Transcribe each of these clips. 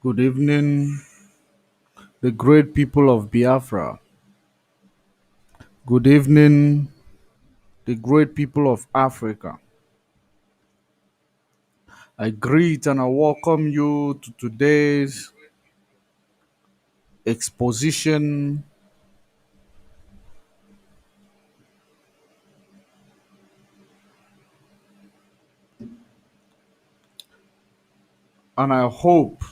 Good evening, the great people of Biafra. Good evening, the great people of Africa. I greet and I welcome you to today's exposition, and I hope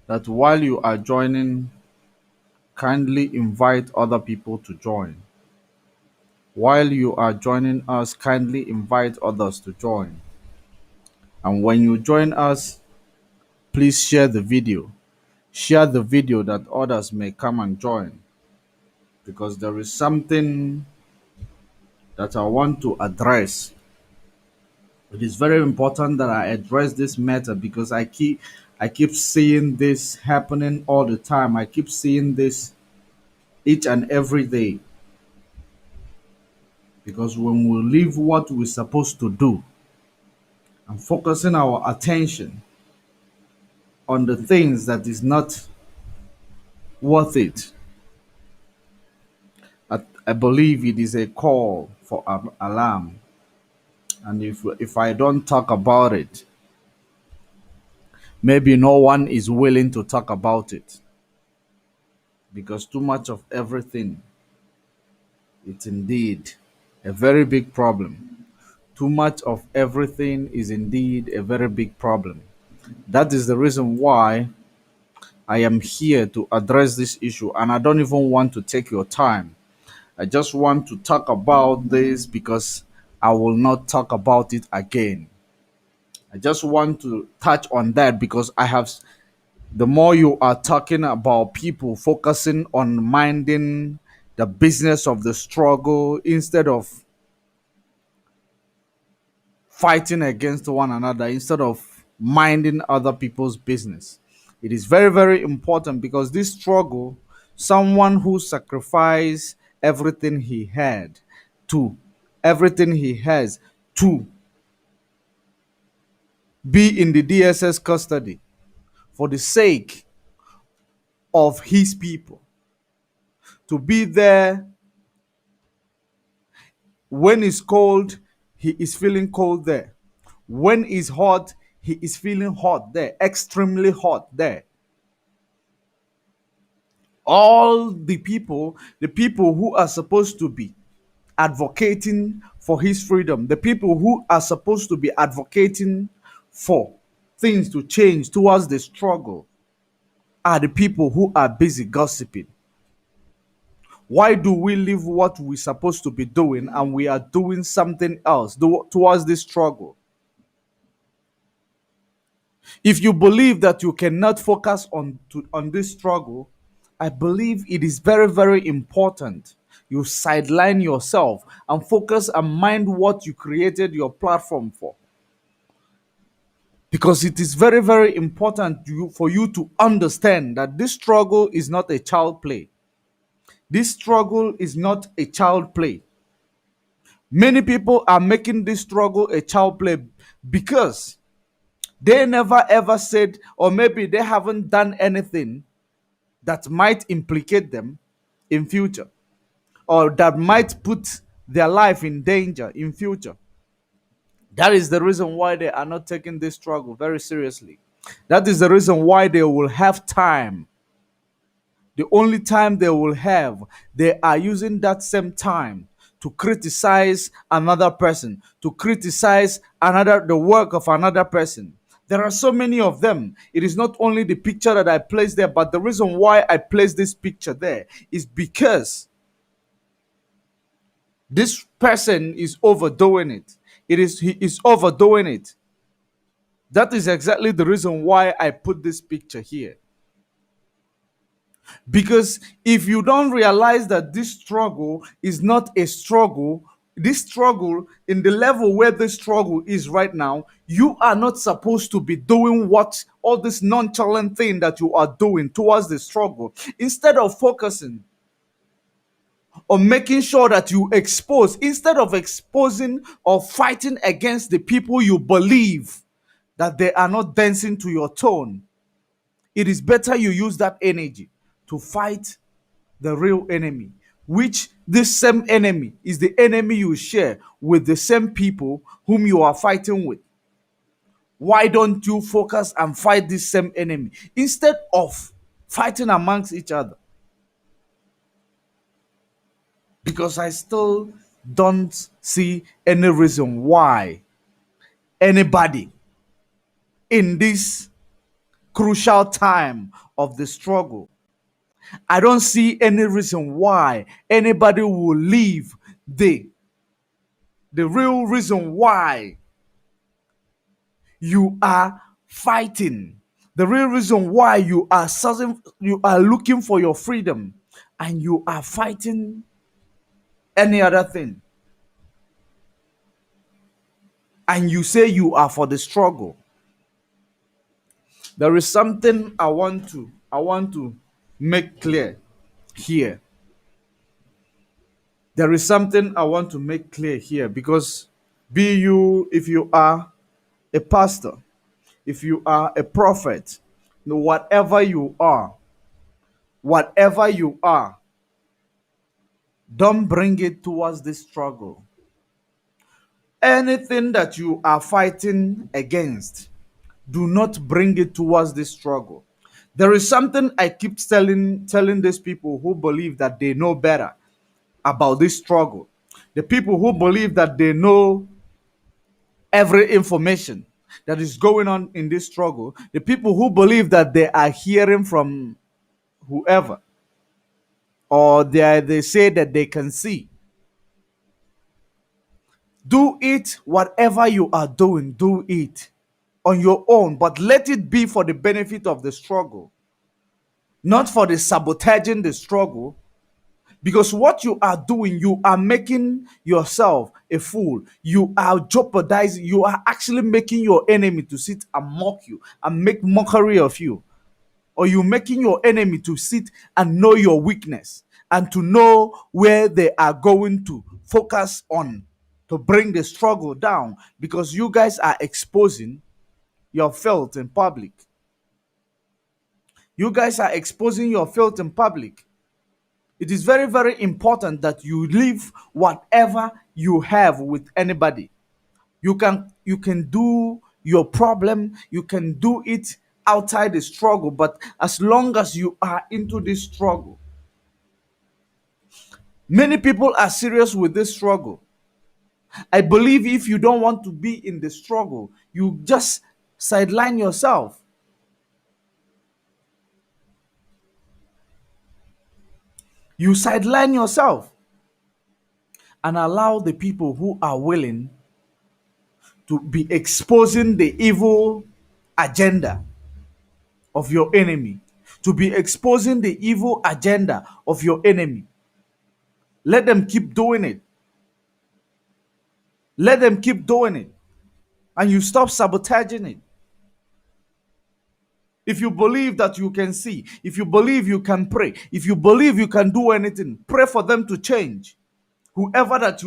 that while you are joining, kindly invite other people to join. While you are joining us, kindly invite others to join. And when you join us, please share the video. Share the video that others may come and join because there is something that I want to address. It is very important that I address this matter because I keep seeing this happening all the time. I keep seeing this each and every day. Because when we leave what we're supposed to do and focusing our attention on the things that is not worth it, I believe it is a call for alarm. And if I don't talk about it, maybe no one is willing to talk about it because too much of everything, it's indeed a very big problem. Too much of everything is indeed a very big problem. That is the reason why I am here to address this issue, and I don't even want to take your time. I just want to talk about this because I will not talk about it again. I just want to touch on that because the more you are talking about people focusing on minding the business of the struggle instead of fighting against one another, instead of minding other people's business, it is very, very important because this struggle, someone who sacrificed everything he had to everything he has to be in the DSS custody for the sake of his people, to be there when it's cold, he is feeling cold there. When it's hot, he is feeling hot there, extremely hot there. All the people who are supposed to be advocating for his freedom, the people who are supposed to be advocating for things to change towards the struggle, are the people who are busy gossiping. Why do we leave what we're supposed to be doing and we are doing something else towards this struggle? If you believe that you cannot focus on this struggle, I believe it is very, very important you sideline yourself and focus and mind what you created your platform for. Because it is very, very important for you to understand that this struggle is not a child play. This struggle is not a child play. Many people are making this struggle a child play because they never ever said, or maybe they haven't done anything that might implicate them in future, or that might put their life in danger in future. That is the reason why they are not taking this struggle very seriously. That is the reason why they will have time. The only time they will have, they are using that same time to criticize another person, to criticize the work of another person. There are so many of them. It is not only the picture that I placed there, but the reason why I placed this picture there is because this person is overdoing it. He is overdoing it. That is exactly the reason why I put this picture here. Because if you don't realize that this struggle is not a struggle, this struggle, in the level where this struggle is right now, you are not supposed to be doing what all this nonchalant thing that you are doing towards the struggle. Instead of focusing on making sure that you expose, instead of exposing or fighting against the people you believe that they are not dancing to your tone, it is better you use that energy to fight the real enemy, which this same enemy is the enemy you share with the same people whom you are fighting with. Why don't you focus and fight this same enemy instead of fighting amongst each other? Because I still don't see any reason why anybody in this crucial time of the struggle, I don't see any reason why anybody will leave the the real reason why you are fighting, the real reason why you are searching, you are looking for your freedom, and you are fighting any other thing, and you say you are for the struggle. There is something I want to make clear here. There is something I want to make clear here, because be you, if you are a pastor, if you are a prophet, whatever you are, whatever you are, don't bring it towards this struggle. Anything that you are fighting against, do not bring it towards this struggle. There is something I keep telling these people who believe that they know better about this struggle. The people who believe that they know every information that is going on in this struggle, the people who believe that they are hearing from whoever, or they say that they can see. Do it, whatever you are doing, do it on your own, but let it be for the benefit of the struggle, not for the sabotaging the struggle. Because what you are doing, you are making yourself a fool. You are jeopardizing, you are actually making your enemy to sit and mock you and make mockery of you. Or you making your enemy to sit and know your weakness and to know where they are going to focus on to bring the struggle down, because you guys are exposing your filth in public. You guys are exposing your filth in public. It is very, very important that you leave whatever you have with anybody. You can do your problem, you can do it outside the struggle, but as long as you are into this struggle, many people are serious with this struggle. I believe if you don't want to be in the struggle, you just sideline yourself. You sideline yourself and allow the people who are willing to be exposing the evil agenda of your enemy, to be exposing the evil agenda of your enemy. Let them keep doing it. Let them keep doing it. And you stop sabotaging it. If you believe that you can see, if you believe you can pray, if you believe you can do anything, pray for them to change. Whoever that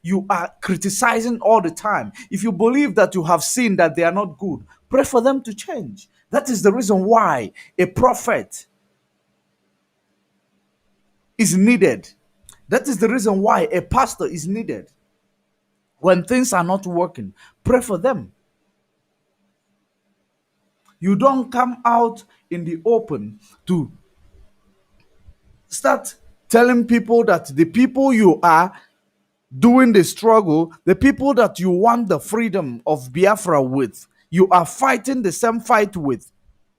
you are criticizing all the time, if you believe that you have seen that they are not good, pray for them to change. That is the reason why a prophet is needed. That is the reason why a pastor is needed. When things are not working, pray for them. You don't come out in the open to start telling people that the people you are doing the struggle, the people that you want the freedom of Biafra with, you are fighting the same fight with,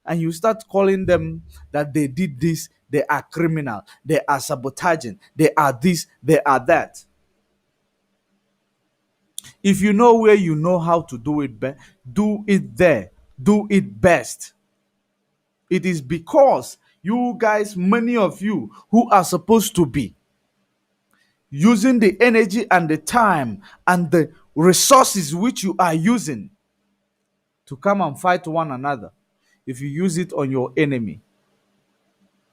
and you start calling them that they did this, they are criminal, they are sabotaging, they are this, they are that. If you know where you know how to do it, do it there. Do it best. It is because you guys, many of you who are supposed to be using the energy and the time and the resources which you are using to come and fight one another, if you use it on your enemy,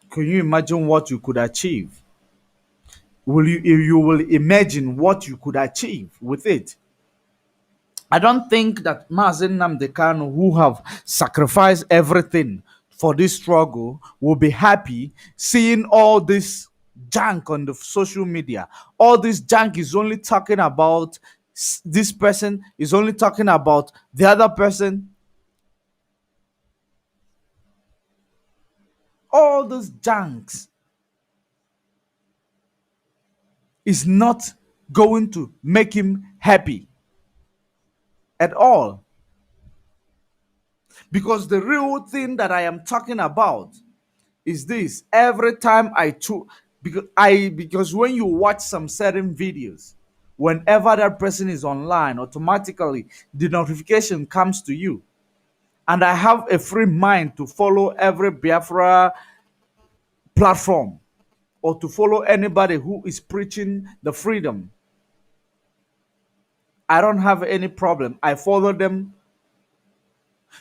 can you imagine what you could achieve? You will imagine what you could achieve with it? I don't think that Mazen Namdekan, who have sacrificed everything for this struggle, will be happy seeing all this junk on the social media. All this junk is only talking about this person, is only talking about the other person. All those junks is not going to make him happy at all. Because the real thing that I am talking about is this: every time I took, because when you watch some certain videos, whenever that person is online, automatically the notification comes to you. And I have a free mind to follow every Biafra platform, or to follow anybody who is preaching the freedom. I don't have any problem. I follow them.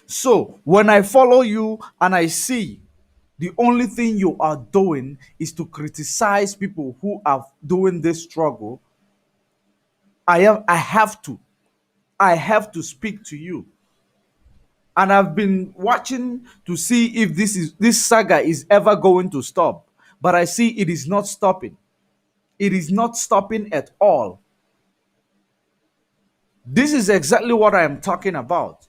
So when I follow you and I see the only thing you are doing is to criticize people who are doing this struggle, I have to speak to you. And I've been watching to see if this saga is ever going to stop. But I see it is not stopping. It is not stopping at all. This is exactly what I am talking about.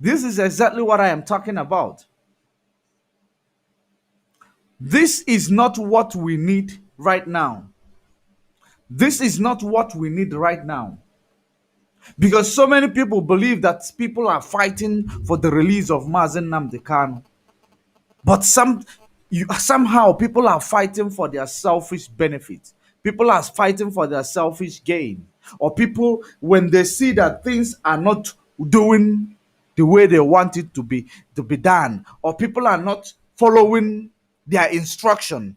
This is exactly what I am talking about. This is not what we need right now. This is not what we need right now. Because so many people believe that people are fighting for the release of Mazen Namdi Kanu. But somehow people are fighting for their selfish benefit. People are fighting for their selfish gain. Or people, when they see that things are not doing the way they want it to be done, or people are not following their instruction,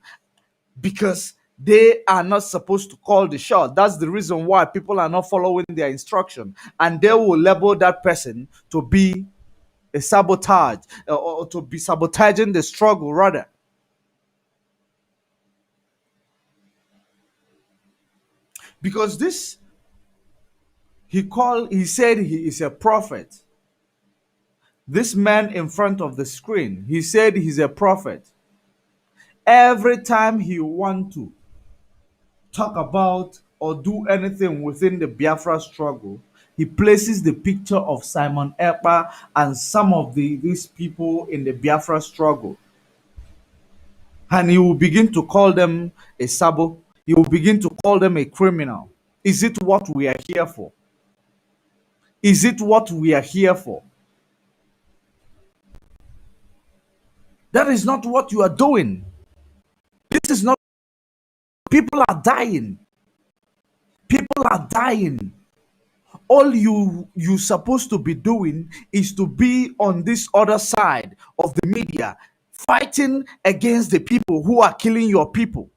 because they are not supposed to call the shot. That's the reason why people are not following their instruction, and they will label that person to be a sabotage, or to be sabotaging the struggle rather. Because this, he said he is a prophet. This man in front of the screen, he said he's a prophet. Every time he want to talk about or do anything within the Biafra struggle, he places the picture of Simon Ekpa and some of these people in the Biafra struggle. And he will begin to call them a sabo. He will begin to call them a criminal. Is it what we are here for? Is it what we are here for? That is not what you are doing. This is not. People are dying. People are dying. All you supposed to be doing is to be on this other side of the media, fighting against the people who are killing your people,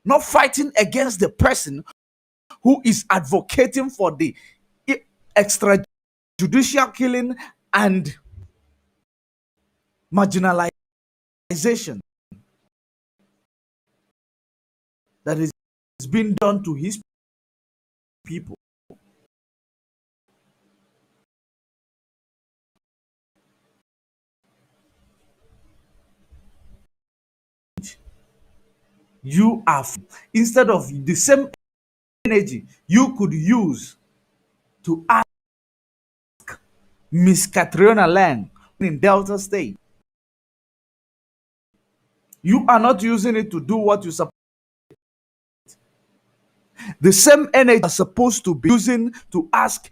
not fighting against the person who is advocating for the extrajudicial killing and marginalization that is being done to his people. You are, instead of the same energy you could use to ask Miss Catriona Lang in Delta State, you are not using it to do what you supposed. The same energy are supposed to be using to ask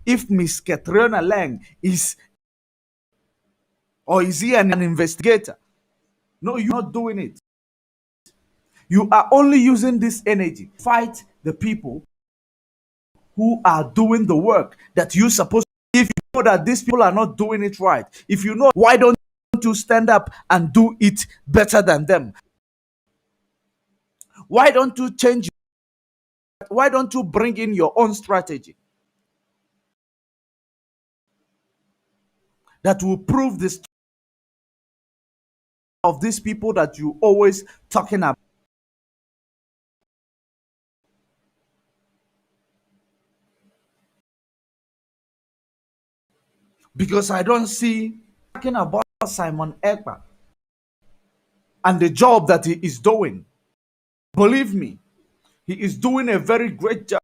if Miss Catriona Lang is, or is he an investigator. No, you're not doing it. You are only using this energy to fight the people who are doing the work that you supposed to. If you know that these people are not doing it right, if you know, why don't you stand up and do it better than them? Why don't you change? Why don't you bring in your own strategy that will prove this of these people that you always talking about? because I don't see talking about Simon Ekpa and the job that he is doing. Believe me, he is doing a very great job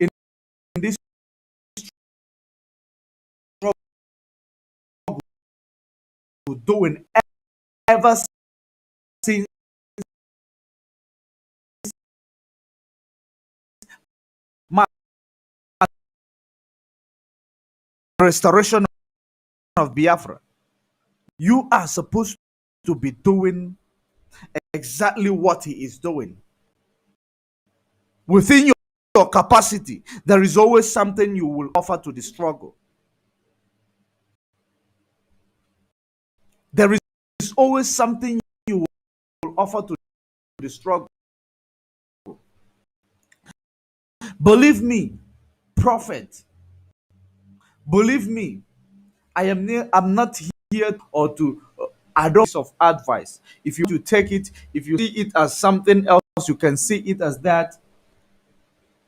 in this struggle, doing ever since my restoration of Biafra. You are supposed to be doing exactly what he is doing. Within your capacity, there is always something you will offer to the struggle. There is always something you will offer to the struggle. Believe me, prophet, believe me, I'm not here or to adopt of advice. If you take it, if you see it as something else, you can see it as that.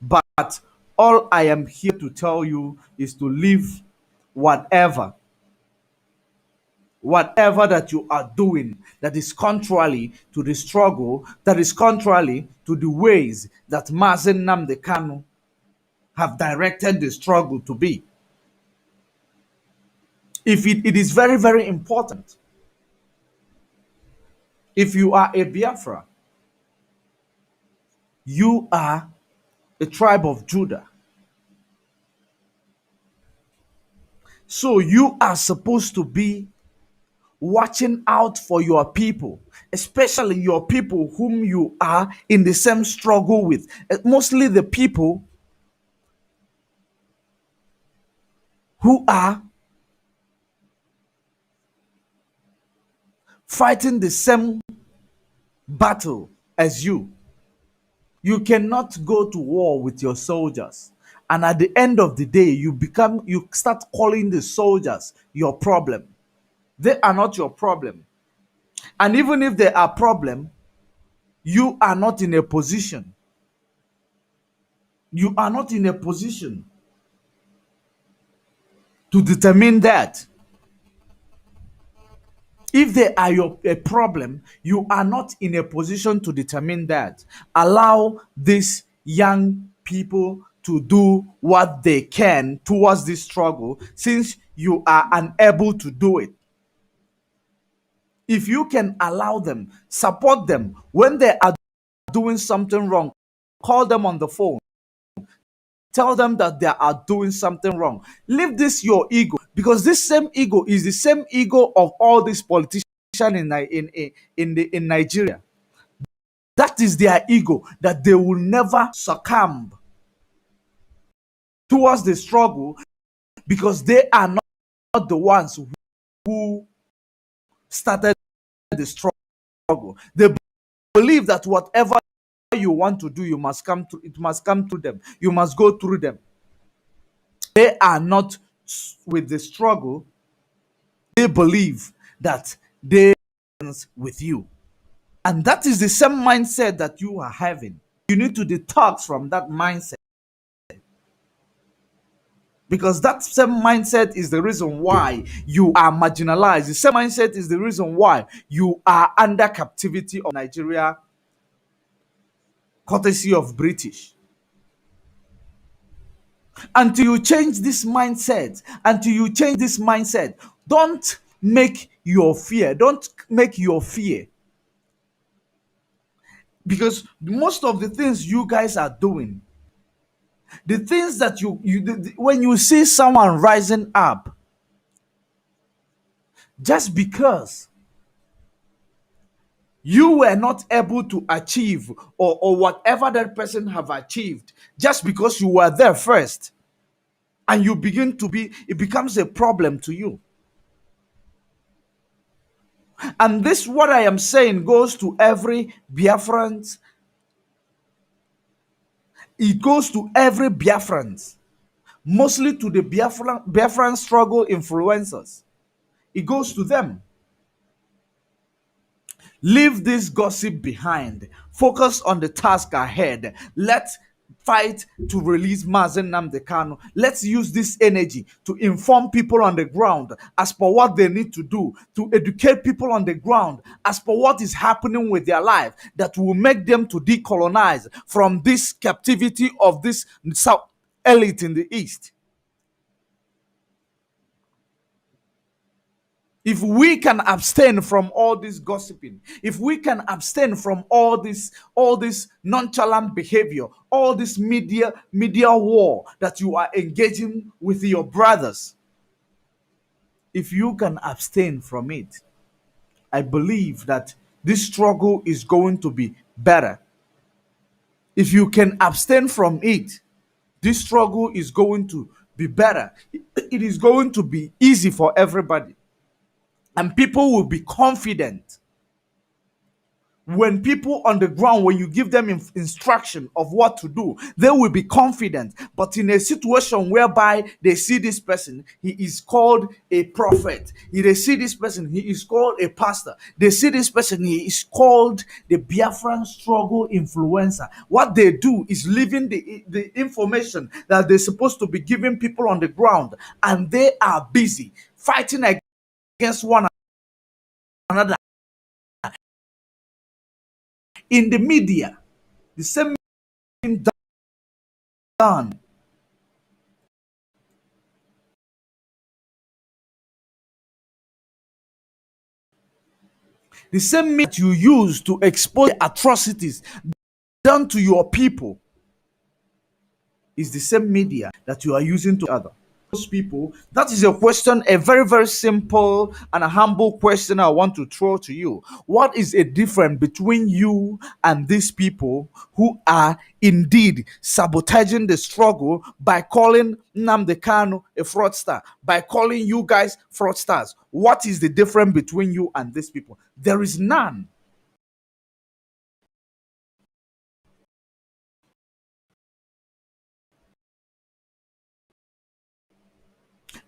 But all I am here to tell you is to leave whatever whatever that you are doing that is contrary to the struggle, that is contrary to the ways that Mazen Namde Kanu have directed the struggle to be. If it is very, very important. If you are a Biafra, you are a tribe of Judah. So you are supposed to be watching out for your people, especially your people whom you are in the same struggle with. Mostly the people who are fighting the same battle as you. You cannot go to war with your soldiers. And at the end of the day, you start calling the soldiers your problem. They are not your problem. And even if they are problem, you are not in a position. You are not in a position to determine that. If they are a problem, you are not in a position to determine that. Allow these young people to do what they can towards this struggle since you are unable to do it. If you can allow them, support them when they are doing something wrong, call them on the phone. Tell them that they are doing something wrong. Leave this your ego, because this same ego is the same ego of all these politicians in Nigeria. That is their ego, that they will never succumb towards the struggle because they are not the ones who started the struggle. They believe that whatever you want to do, it must come to them. You must go through them. They are not with the struggle. They believe that they are with you. And that is the same mindset that you are having. You need to detox from that mindset. Because that same mindset is the reason why you are marginalized. The same mindset is the reason why you are under captivity of Nigeria, courtesy of British. Until you change this mindset, don't make your fear, because most of the things you guys are doing, the things that when you see someone rising up, just because you were not able to achieve or whatever that person have achieved, just because you were there first, and you begin to be, it becomes a problem to you. And this, what I am saying, goes to every Biafran. It goes to every Biafran, mostly to the Biafran struggle influencers. It goes to them. Leave this gossip behind. Focus on the task ahead. Let fight to release Mazen Nnamdi Kanu. Let's use this energy to inform people on the ground as per what they need to do, to educate people on the ground as per what is happening with their life that will make them to decolonize from this captivity of this South elite in the East. If we can abstain from all this gossiping, if we can abstain from all this nonchalant behavior, all this media war that you are engaging with your brothers, if you can abstain from it, I believe that this struggle is going to be better. If you can abstain from it, this struggle is going to be better. It is going to be easy for everybody, and people will be confident. When people on the ground, when you give them instruction of what to do, they will be confident. But in a situation whereby they see this person, he is called a prophet, they see this person, he is called a pastor, they see this person, he is called the Biafran struggle influencer, what they do is leaving the information that they're supposed to be giving people on the ground, and they are busy fighting against one another in the media. The same thing done. The same media you use to expose atrocities done to your people is the same media that you are using to other those people. That is a question, a very, very simple and a humble question I want to throw to you. What is a difference between you and these people who are indeed sabotaging the struggle by calling Nnamdi Kanu a fraudster, by calling you guys fraudsters? What is the difference between you and these people? There is none.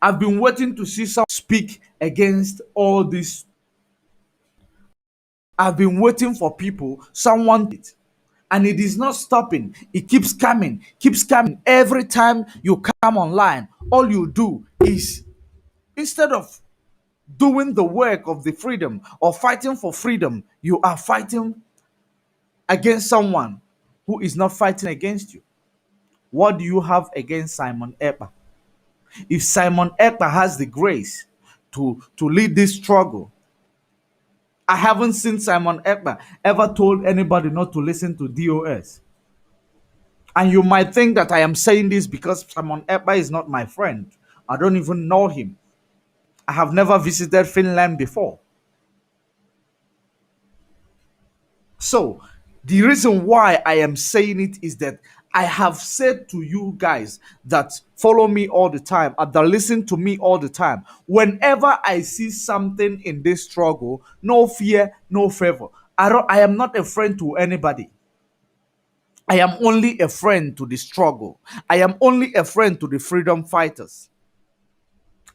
I've been waiting to see someone speak against all this. I've been waiting for people, someone, and it is not stopping. It keeps coming, keeps coming. Every time you come online, all you do is, instead of doing the work of the freedom or fighting for freedom, you are fighting against someone who is not fighting against you. What do you have against Simon Ekpa? If Simon Ekpa has the grace to lead this struggle, I haven't seen Simon Ekpa ever told anybody not to listen to DOS. And you might think that I am saying this because Simon Ekpa is not my friend. I don't even know him. I have never visited Finland before. So, the reason why I am saying it is that I have said to you guys that follow me all the time and that listen to me all the time. Whenever I see something in this struggle, no fear, no favor. I am not a friend to anybody. I am only a friend to the struggle. I am only a friend to the freedom fighters.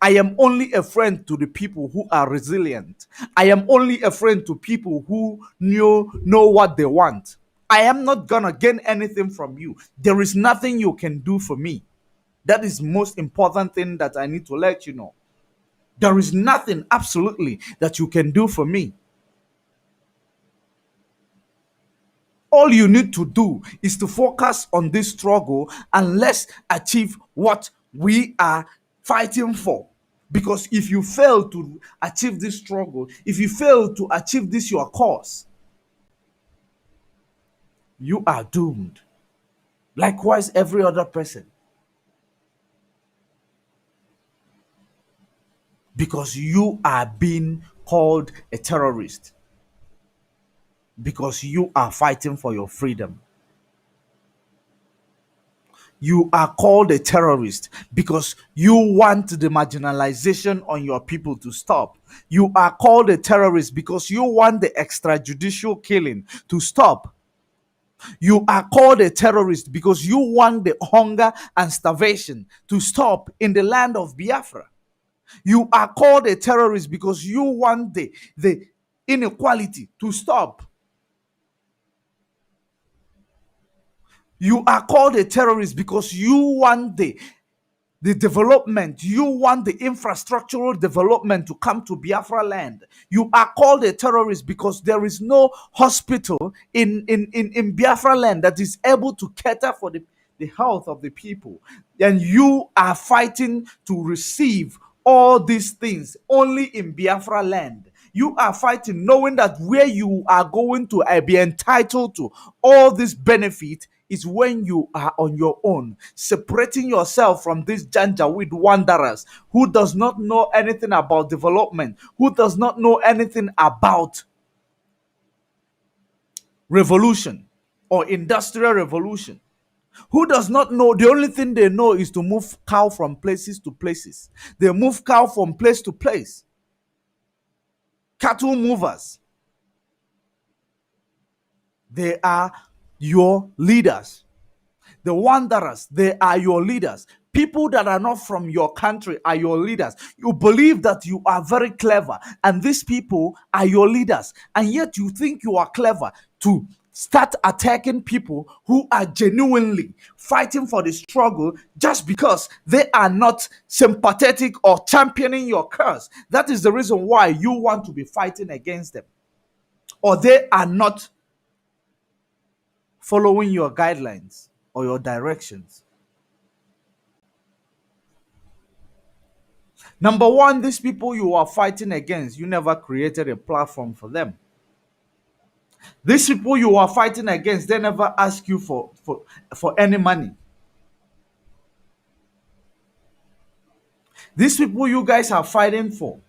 I am only a friend to the people who are resilient. I am only a friend to people who know what they want. I am not gonna gain anything from you. There is nothing you can do for me. That is the most important thing that I need to let you know. There is nothing absolutely that you can do for me. All you need to do is to focus on this struggle and let's achieve what we are fighting for. Because if you fail to achieve this struggle, if you fail to achieve this your cause, you are doomed. Likewise, every other person. Because you are being called a terrorist. Because you are fighting for your freedom. You are called a terrorist because you want the marginalization on your people to stop. You are called a terrorist because you want the extrajudicial killing to stop. You are called a terrorist because you want the hunger and starvation to stop in the land of Biafra. You are called a terrorist because you want the inequality to stop. You are called a terrorist because you want the development, you want the infrastructural development to come to Biafra land. You are called a terrorist because there is no hospital in Biafra land that is able to cater for the health of the people. And you are fighting to receive all these things only in Biafra land. You are fighting knowing that where you are going to be entitled to all this benefit is when you are on your own, separating yourself from these Janjaweed wanderers who does not know anything about development, who does not know anything about revolution or industrial revolution, who does not know. The only thing they know is to move cow from places to places. They move cow from place to place. Cattle movers. They are your leaders. The wanderers, they are your leaders. People that are not from your country are your leaders. You believe that you are very clever, and these people are your leaders. And yet you think you are clever to start attacking people who are genuinely fighting for the struggle just because they are not sympathetic or championing your cause. That is the reason why you want to be fighting against them. Or they are not following your guidelines or your directions. Number one, these people you are fighting against, you never created a platform for them. These people you are fighting against, they never ask you for any money. These people you guys are fighting for,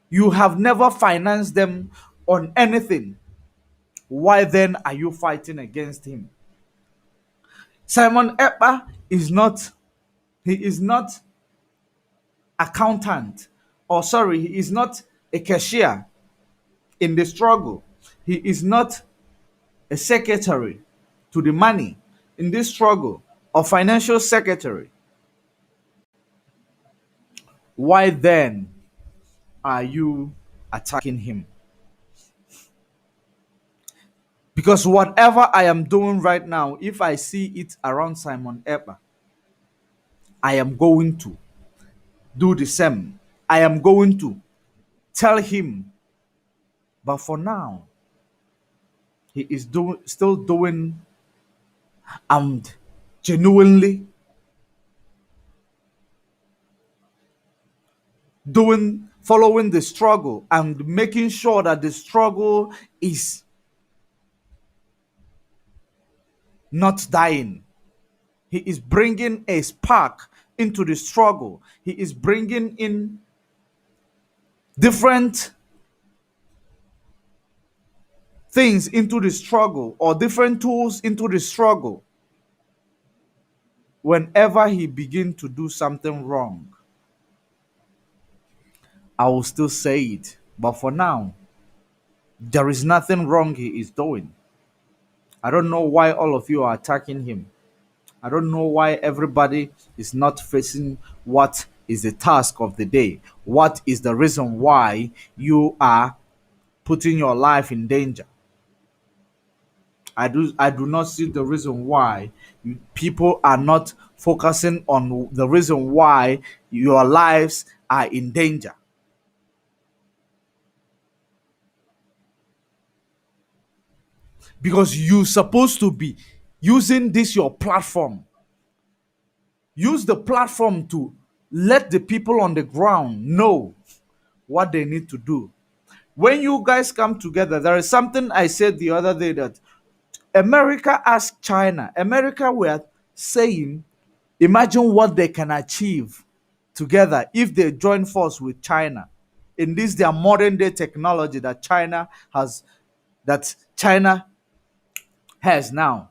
you have never financed them on anything. Why then are you fighting against him? Simon Ekpa he is not accountant, or sorry, he is not a cashier in the struggle. He is not a secretary to the money in this struggle, or financial secretary. Why then are you attacking him? Because whatever I am doing right now, if I see it around Simon Ekpa, I am going to do the same. I am going to tell him. But for now, he is still doing and genuinely following the struggle and making sure that the struggle is not dying. He is bringing a spark into the struggle. He is bringing in different things into the struggle, or different tools into the struggle. Whenever he begins to do something wrong, I will still say it. But for now, there is nothing wrong he is doing. I don't know why all of you are attacking him. I don't know why everybody is not facing what is the task of the day. What is the reason why you are putting your life in danger? I do not see the reason why people are not focusing on the reason why your lives are in danger. Because you're supposed to be using this your platform. Use the platform to let the people on the ground know what they need to do. When you guys come together, there is something I said the other day, that America asked China. America were saying, imagine what they can achieve together if they join force with China in this their modern day technology that China has now.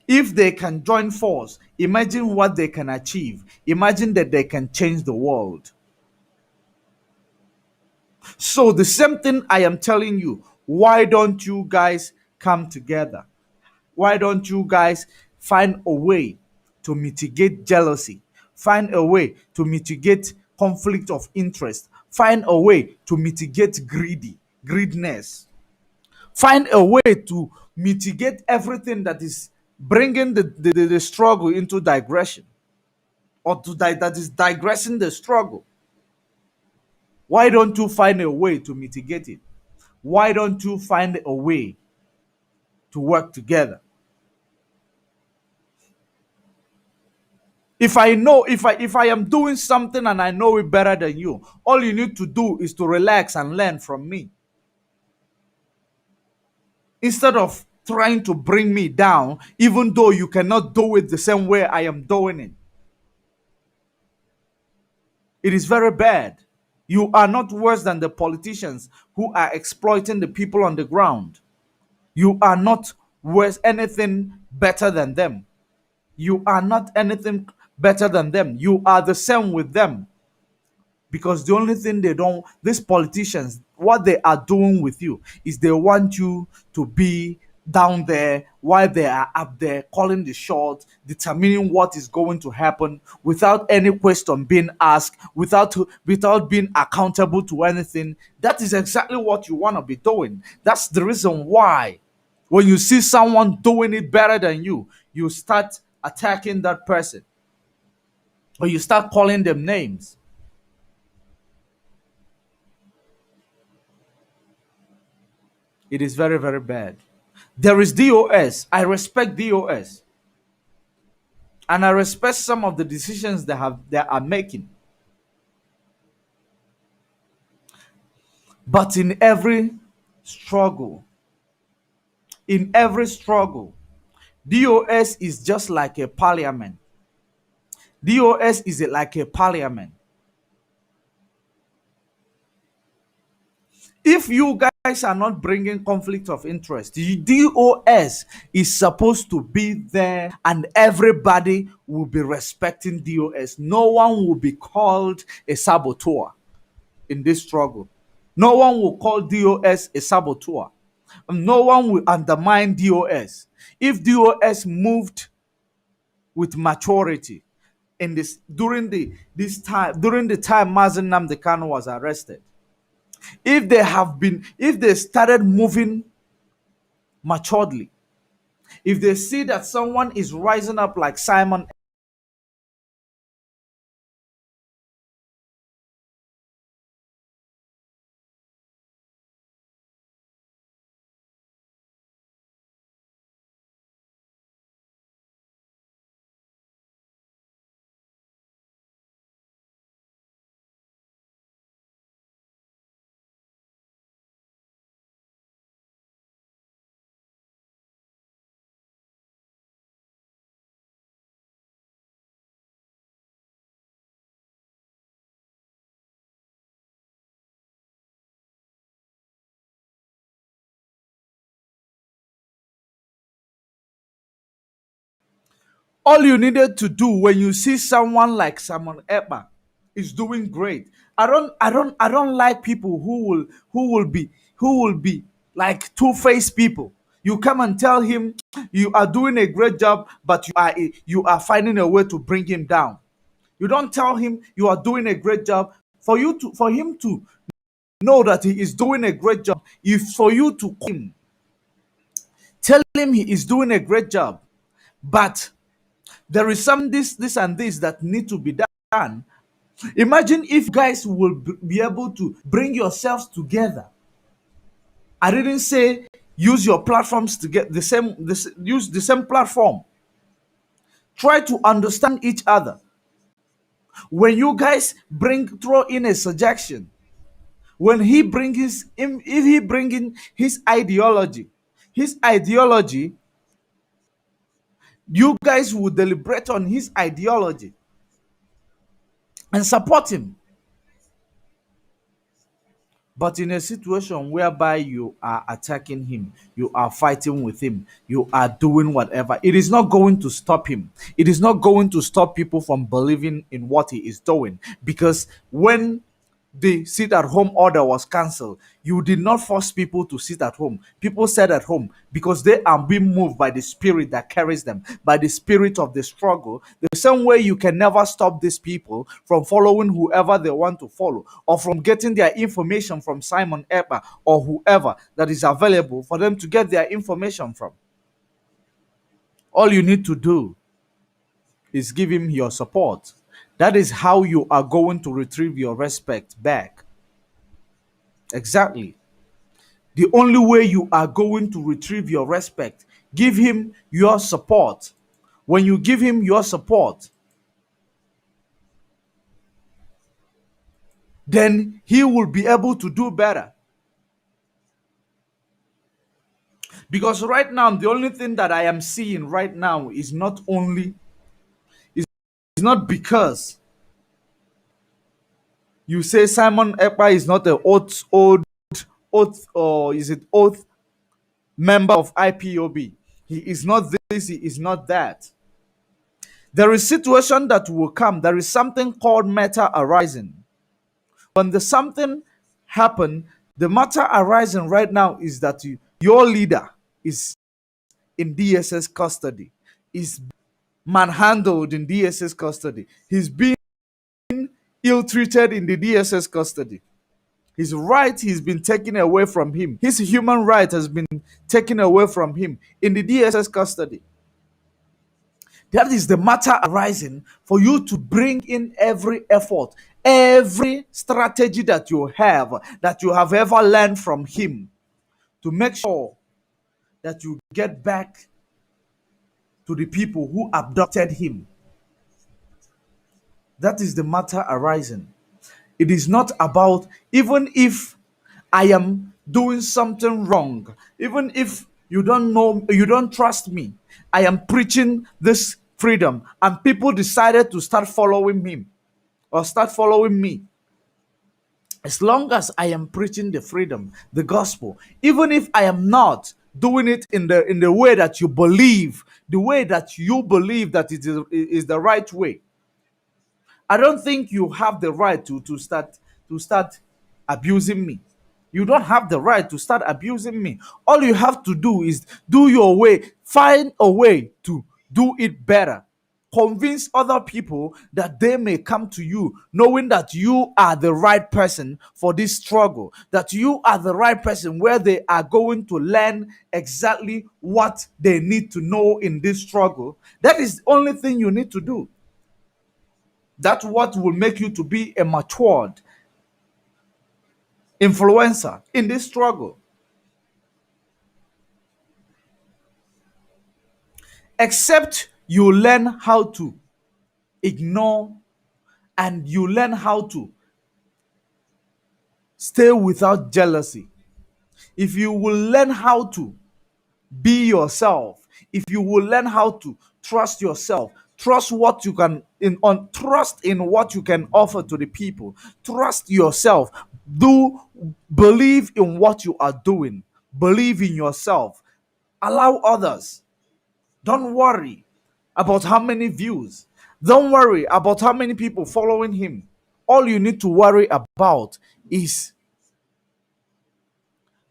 If they can join force, imagine what they can achieve. Imagine that they can change the world. So the same thing I am telling you, why don't you guys come together? Why don't you guys find a way to mitigate jealousy? Find a way to mitigate conflict of interest. Find a way to mitigate greediness. Find a way to mitigate everything that is bringing the struggle into digression, or that is digressing the struggle. Why don't you find a way to mitigate it? Why don't you find a way to work together? If I am doing something and I know it better than you, all you need to do is to relax and learn from me, instead of trying to bring me down, even though you cannot do it the same way I am doing it. It is very bad. You are not worse than the politicians who are exploiting the people on the ground. You are not worse anything better than them. You are not anything better than them. You are the same with them. Because the only thing they don't, these politicians, what they are doing with you is they want you to be down there while they are up there calling the shots, determining what is going to happen without any question being asked, without being accountable to anything. That is exactly what you want to be doing. That's the reason why when you see someone doing it better than you start attacking that person, or you start calling them names. It is very, very bad. There is DOS. I respect DOS. And I respect some of the decisions they are making. But struggle, in every struggle, DOS is just like a parliament. DOS is like a parliament. If you guys are not bringing conflict of interest, the DOS is supposed to be there and everybody will be respecting DOS. No one will be called a saboteur in this struggle. No one will call DOS a saboteur. No one will undermine DOS. If DOS moved with maturity in during the time Mazen Nnamdi Kanu was arrested, if they started moving maturely, if they see that someone is rising up like Simon, all you needed to do when you see someone like Simon Ekpa is doing great. I don't like people who will be like two-faced people. You come and tell him you are doing a great job, but you are finding a way to bring him down. You don't tell him you are doing a great job for him to know that he is doing a great job. If for you to tell him he is doing a great job, but there is some this and this that need to be done. Imagine if guys will be able to bring yourselves together. I didn't say use your platforms to get use the same platform. Try to understand each other. When you guys throw in a suggestion, when if he bring in his ideology, you guys will deliberate on his ideology and support him. But in a situation whereby you are attacking him, you are fighting with him, you are doing whatever, it is not going to stop him. It is not going to stop people from believing in what he is doing. Because when the sit at home order was cancelled, you did not force people to sit at home. People sat at home because they are being moved by the spirit that carries them, by the spirit of the struggle. The same way you can never stop these people from following whoever they want to follow, or from getting their information from Simon Epa or whoever that is available for them to get their information from. All you need to do is give him your support. That is how you are going to retrieve your respect back. Exactly. The only way you are going to retrieve your respect, give him your support. When you give him your support, then he will be able to do better. Because right now, the only thing that I am seeing right now is not because you say Simon Ekpa is not an oath, or is it oath member of IPOB. He is not this, he is not that. There is situation that will come. There is something called matter arising. When the something happen, the matter arising right now is that your leader is in DSS custody, is manhandled in DSS custody. He's being ill-treated in the DSS custody. His right has been taken away from him. His human right has been taken away from him in the DSS custody. That is the matter arising for you to bring in every effort, every strategy that you have ever learned from him, to make sure that you get back to the people who abducted him. That is the matter arising. It is not about, even if I am doing something wrong, even if you don't know, you don't trust me, I am preaching this freedom, and people decided to start following him or start following me. As long as I am preaching the freedom, the gospel, even if I am not doing it in the way that you believe, the way that you believe that it is the right way, I don't think you have the right to start abusing me. You don't have the right to start abusing me. All you have to do is do your way. Find a way to do it better. Convince other people that they may come to you knowing that you are the right person for this struggle, that you are the right person where they are going to learn exactly what they need to know in this struggle. That is the only thing you need to do. That's what will make you to be a matured influencer in this struggle. Except you learn how to ignore, and you learn how to stay without jealousy. If you will learn how to be yourself, if you will learn how to trust yourself, trust what you can trust in what you can offer to the people, trust yourself, do believe in what you are doing, believe in yourself, allow others. Don't worry about how many views, don't worry about how many people following him. All you need to worry about is,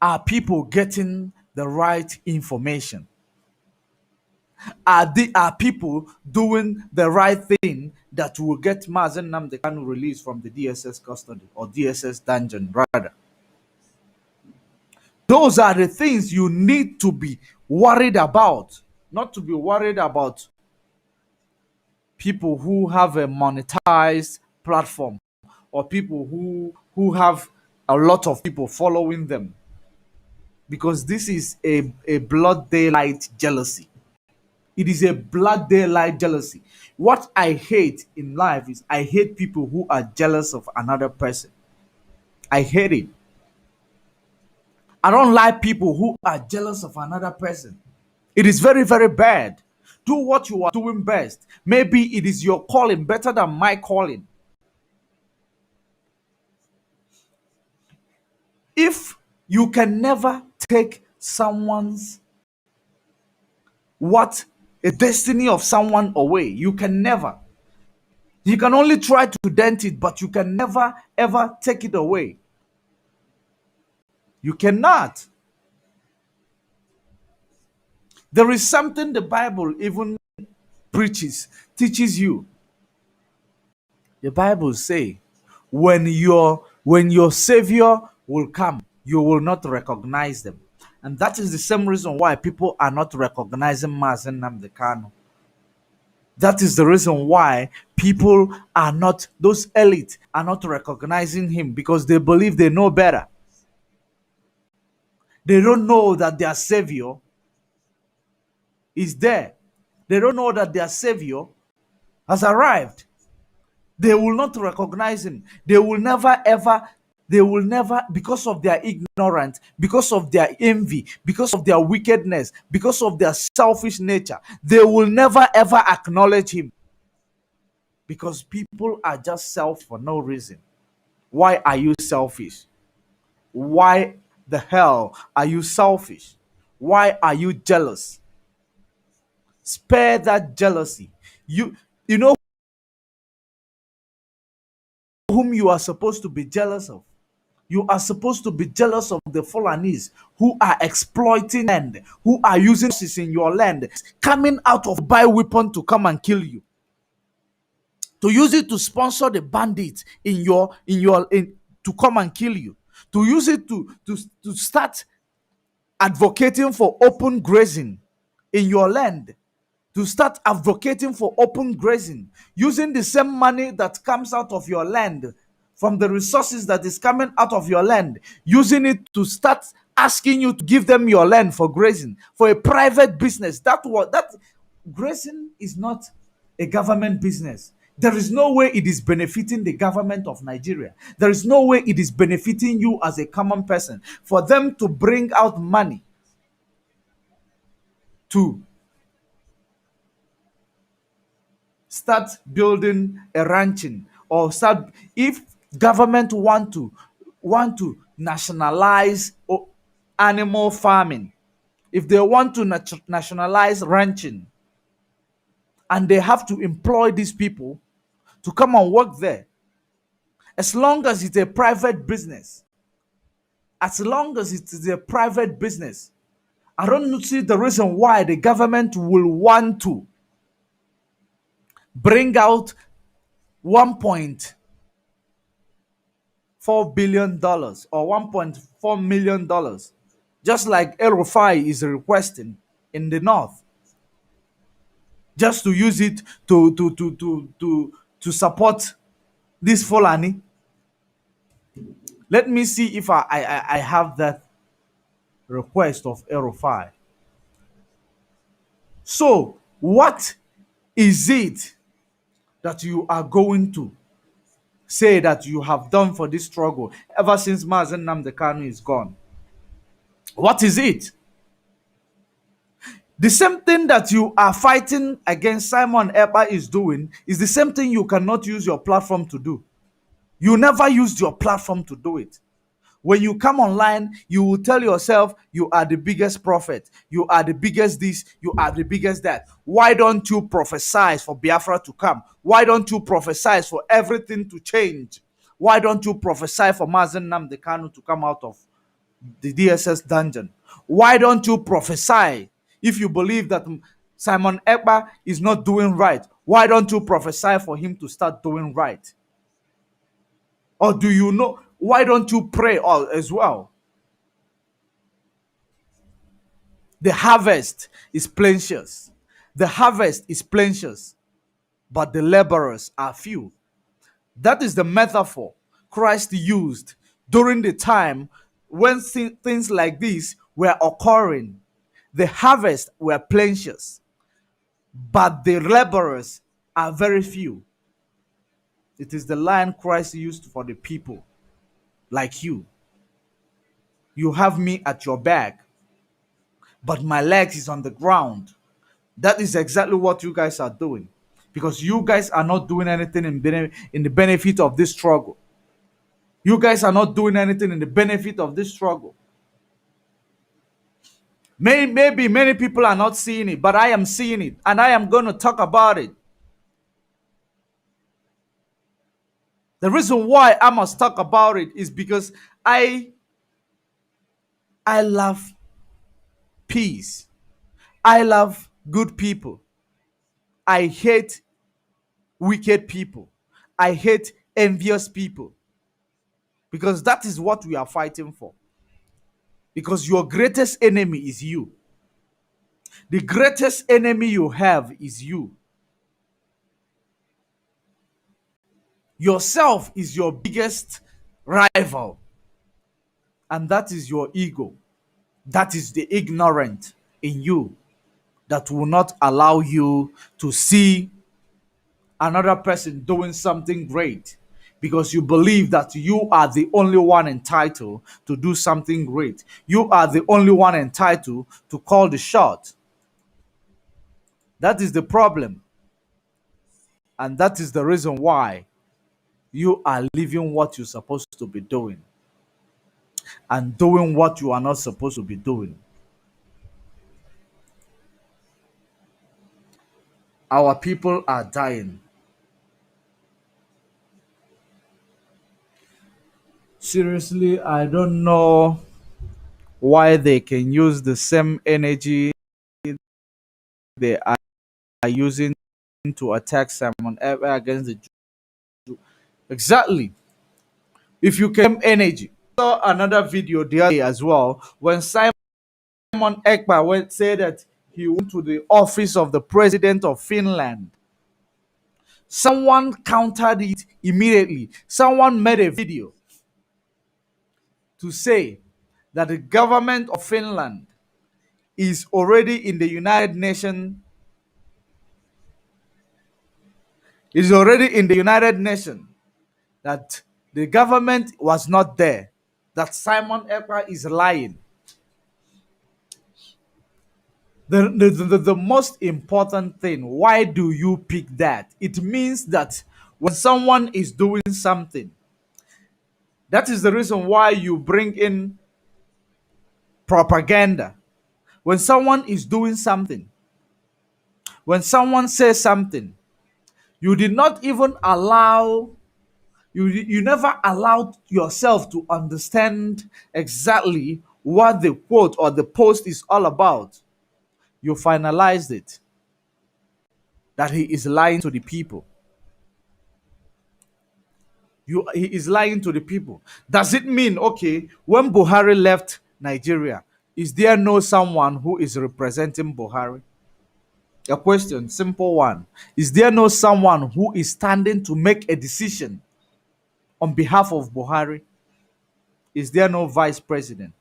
are people getting the right information? Are people doing the right thing that will get Mazen Namdekan released from the DSS custody, or DSS dungeon rather? Those are the things you need to be worried about, not to be worried about people who have a monetized platform, or people who have a lot of people following them, because this is a blood daylight jealousy. It is a blood daylight jealousy. What I hate in life is I hate people who are jealous of another person. I hate it. I don't like people who are jealous of another person. It is very, very bad. Do what you are doing best. Maybe it is your calling better than my calling. If you can never take someone's, what, a destiny of someone away, you can never. You can only try to dent it, but you can never ever take it away. You cannot. There is something the Bible even preaches, teaches you. The Bible say, when your savior will come, you will not recognize them. And that is the same reason why people are not recognizing Mazen Namdekano. That is the reason why people are not, those elite are not recognizing him, because they believe they know better. They don't know that their savior is there. They don't know that their savior has arrived. They will not recognize him. They will never ever, they will never, because of their ignorance, because of their envy, because of their wickedness, because of their selfish nature, they will never ever acknowledge him, because people are just self for no reason. Why are you selfish? Why the hell are you selfish? Why are you jealous? Spare that jealousy. You know whom you are supposed to be jealous of. You are supposed to be jealous of the Fulanese who are exploiting land, who are using resources in your land, coming out of buy weapon to come and kill you, to use it to sponsor the bandits in to come and kill you, to use it to start advocating for open grazing in your land, to start advocating for open grazing, using the same money that comes out of your land, from the resources that is coming out of your land, using it to start asking you to give them your land for grazing, for a private business. That grazing is not a government business. There is no way it is benefiting the government of Nigeria. There is no way it is benefiting you as a common person. For them to bring out money to start building a ranching, or start, if government want to nationalize animal farming, if they want to nationalize ranching, and they have to employ these people to come and work there, as long as it's a private business, as long as it is a private business, I don't see the reason why the government will want to bring out 1.4 billion or $1.4 million, just like El Rufai is requesting in the north, just to use it to support this Fulani. Let me see if I have that request of El Rufai. So, what is it that you are going to say that you have done for this struggle ever since Mazen Namdekanu is gone? What is it? The same thing that you are fighting against Simon Ekpa is doing is the same thing you cannot use your platform to do. You never used your platform to do it. When you come online, you will tell yourself you are the biggest prophet, you are the biggest this, you are the biggest that. Why don't you prophesy for Biafra to come? Why don't you prophesy for everything to change? Why don't you prophesy for Mazen Namdekanu to come out of the DSS dungeon? Why don't you prophesy, if you believe that Simon Ekpa is not doing right? Why don't you prophesy for him to start doing right? Or do you know? Why don't you pray all as well? The harvest is plenteous. The harvest is plenteous, but the laborers are few. That is the metaphor Christ used during the time when things like this were occurring. The harvest were plenteous, but the laborers are very few. It is the line Christ used for the people like you. You have me at your back, but my legs is on the ground. That is exactly what you guys are doing, because you guys are not doing anything in the benefit of this struggle. You guys are not doing anything in the benefit of this struggle. Maybe many people are not seeing it, but I am seeing it, and I am going to talk about it. The reason why I must talk about it is because I I love peace. I love good people. I hate wicked people. I hate envious people because that is what we are fighting for. Because your greatest enemy is you. The greatest enemy you have is you. Yourself is your biggest rival, and that is your ego. That is the ignorant in you that will not allow you to see another person doing something great because you believe that you are the only one entitled to do something great. You are the only one entitled to call the shot. That is the problem. And that is the reason why you are living what you're supposed to be doing and doing what you are not supposed to be doing. Our people are dying. Seriously, I don't know why they can use the same energy they are using to attack Simon ever against the Jew. Exactly. If you can energy. I saw another video the other day as well when Simon Ekpa went say that he went to the office of the president of Finland. Someone countered it immediately. Someone made a video to say that the government of Finland is already in the United Nations, is already in the United Nations, that the government was not there, that Simon Ekpa is lying. The most important thing, why do you pick that? It means that when someone is doing something, that is the reason why you bring in propaganda. When someone is doing something, when someone says something, you did not even allow, you never allowed yourself to understand exactly what the quote or the post is all about. You finalized it that he is lying to the people. He is lying to the people. Does it mean, okay, when Buhari left Nigeria, is there no someone who is representing Buhari? A question, simple one. Is there no someone who is standing to make a decision on behalf of Buhari? Is there no vice president?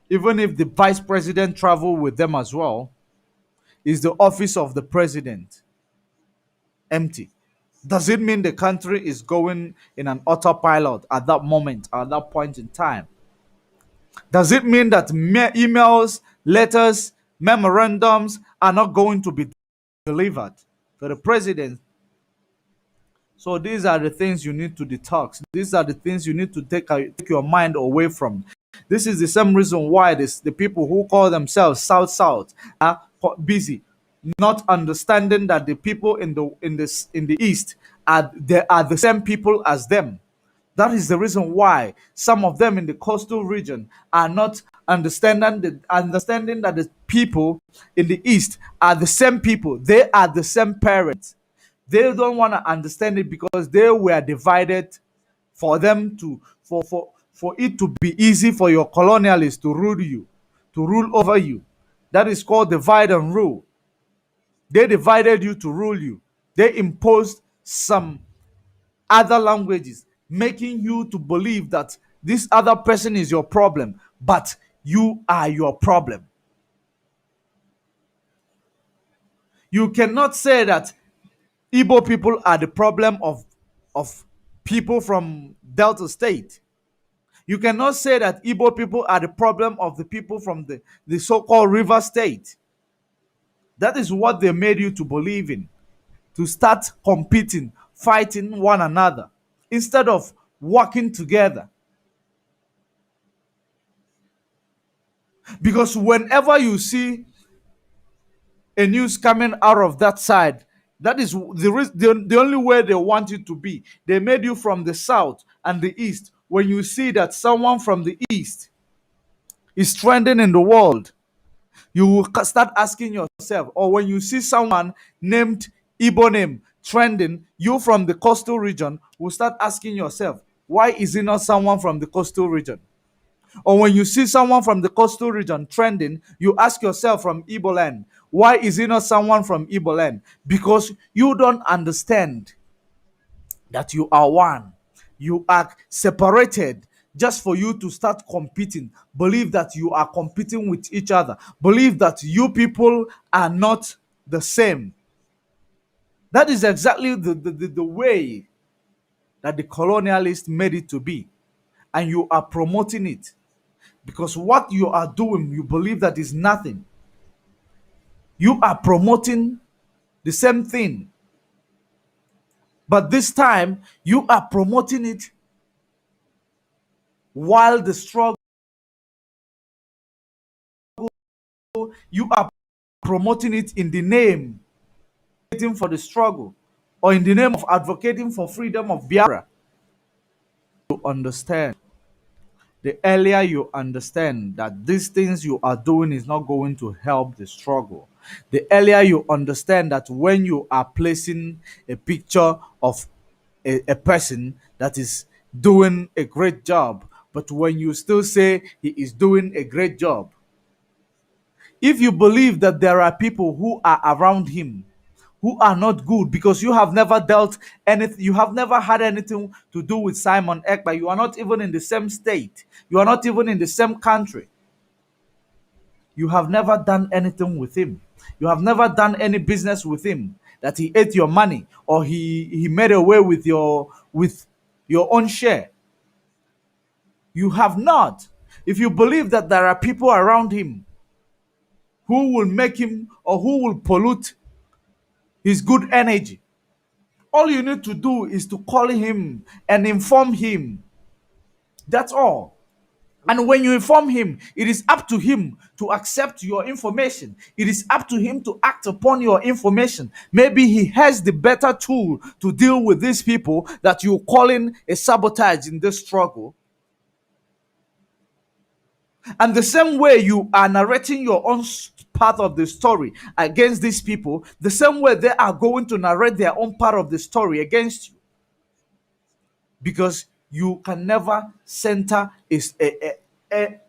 Even if the vice president travel with them as well, is the office of the president empty? Does it mean the country is going in an autopilot at that moment, at that point in time? Does it mean that emails, letters, memorandums are not going to be delivered to the president? So these are the things you need to detox. These are the things you need to take your mind away from. This is the same reason why the people who call themselves South are busy, not understanding that the people in the East are the same people as them. That is the reason why some of them in the coastal region are not understanding that the people in the East are the same people. They are the same parents. They don't want to understand it because they were divided for them to for it to be easy for your colonialists to rule you, to rule over you. That is called divide and rule. They divided you to rule you. They imposed some other languages, making you to believe that this other person is your problem, but you are your problem. You cannot say that Igbo people are the problem of people from Delta State. You cannot say that Igbo people are the problem of the people from the so-called River State. That is what they made you to believe in, to start competing, fighting one another, instead of working together. Because whenever you see a news coming out of that side, That is the only way they want you to be. They made you from the south and the east. When you see that someone from the east is trending in the world, you will start asking yourself, or when you see someone named Igbo name trending, you from the coastal region will start asking yourself, why is it not someone from the coastal region? Or when you see someone from the coastal region trending, you ask yourself from Igbo land, why is it not someone from Igbo land? Because you don't understand that you are one. You are separated just for you to start competing. Believe that you are competing with each other. Believe that you people are not the same. That is exactly the way that the colonialists made it to be. And you are promoting it. Because what you are doing, you believe that is nothing. You are promoting the same thing. But this time, you are promoting it while the struggle, you are promoting it in the name for the struggle, or in the name of advocating for freedom of Biafra. You understand. The earlier you understand that these things you are doing is not going to help the struggle, the earlier you understand that when you are placing a picture of a person that is doing a great job, but when you still say he is doing a great job, if you believe that there are people who are around him who are not good because you have never dealt anything, you have never had anything to do with Simon Ekpa, you are not even in the same state, you are not even in the same country, you have never done anything with him, you have never done any business with him, that he ate your money or he made away with your own share. You have not. If you believe that there are people around him who will make him or who will pollute his good energy, all you need to do is to call him and inform him. That's all. And when you inform him, it is up to him to accept your information. It is up to him to act upon your information. Maybe he has the better tool to deal with these people that you're calling a sabotage in this struggle. And the same way you are narrating your own part of the story against these people, the same way they are going to narrate their own part of the story against you. Because you can never center is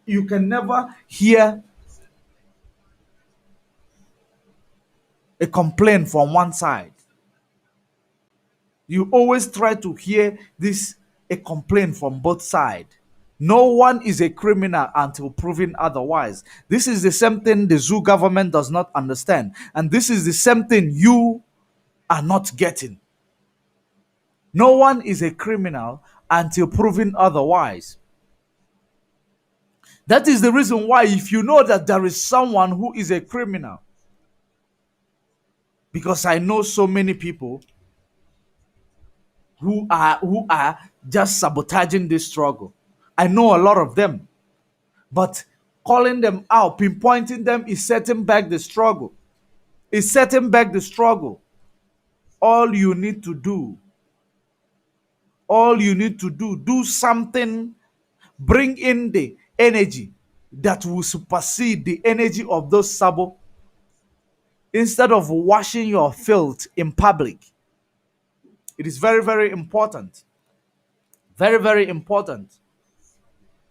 you can never hear a complaint from one side. You always try to hear this a complaint from both sides. No one is a criminal until proven otherwise. This is the same thing the zoo government does not understand, and this is the same thing you are not getting. No one is a criminal until proven otherwise. That is the reason why, if you know that there is someone who is a criminal, because I know so many people who are just sabotaging this struggle. I know a lot of them, but calling them out, pinpointing them is setting back the struggle. It's setting back the struggle. All you need to do, do something, bring in the energy that will supersede the energy of those sabo. Instead of washing your filth in public, it is very, very important. Very, very important.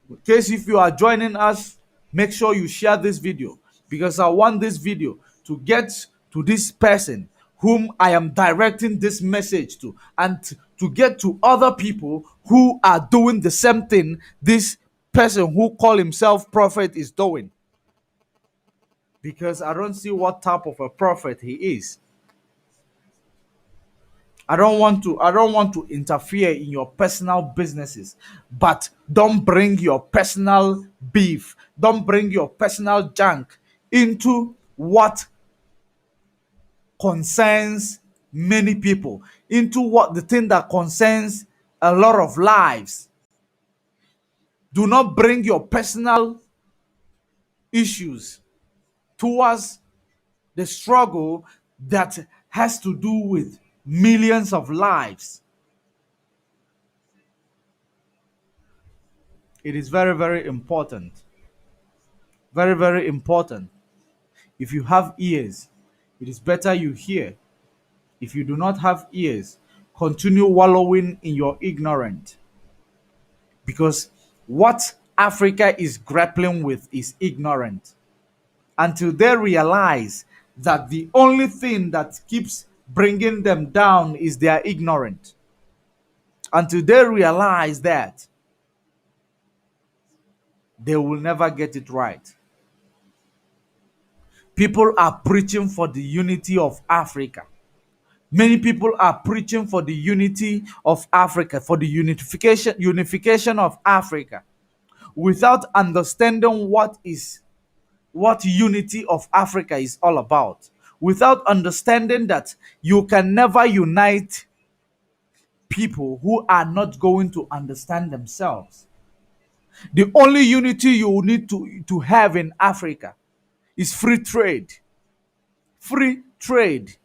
In case if you are joining us, make sure you share this video, because I want this video to get to this person whom I am directing this message to, and to get to other people who are doing the same thing this person who call himself prophet is doing. Because I don't see what type of a prophet he is. I don't want to interfere in your personal businesses, but don't bring your personal beef, don't bring your personal junk into what concerns many people, into what the thing that concerns a lot of lives. Do not bring your personal issues towards the struggle that has to do with millions of lives. It is very, very important. Very, very important. If you have ears, it is better you hear. If you do not have ears, continue wallowing in your ignorance. Because what Africa is grappling with is ignorant. Until they realize that the only thing that keeps bringing them down is their ignorance. Until they realize that, they will never get it right. People are preaching for the unity of Africa. Many people are preaching for the unity of Africa, for the unification of Africa, without understanding what unity of Africa is all about, without understanding that you can never unite people who are not going to understand themselves. The only unity you need to have in Africa is free trade. Free trade.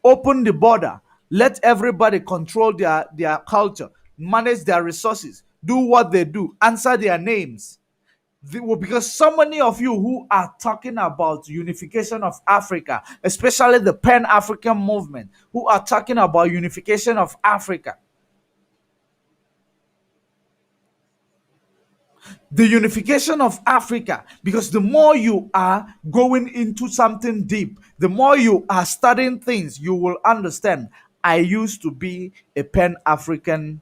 Open the border. Let everybody control their culture, manage their resources, do what they do, answer their names. Because so many of you who are talking about unification of Africa, especially the Pan-African movement, who are talking about unification of Africa, the unification of Africa, because the more you are going into something deep, the more you are studying things, you will understand. I used to be a Pan-African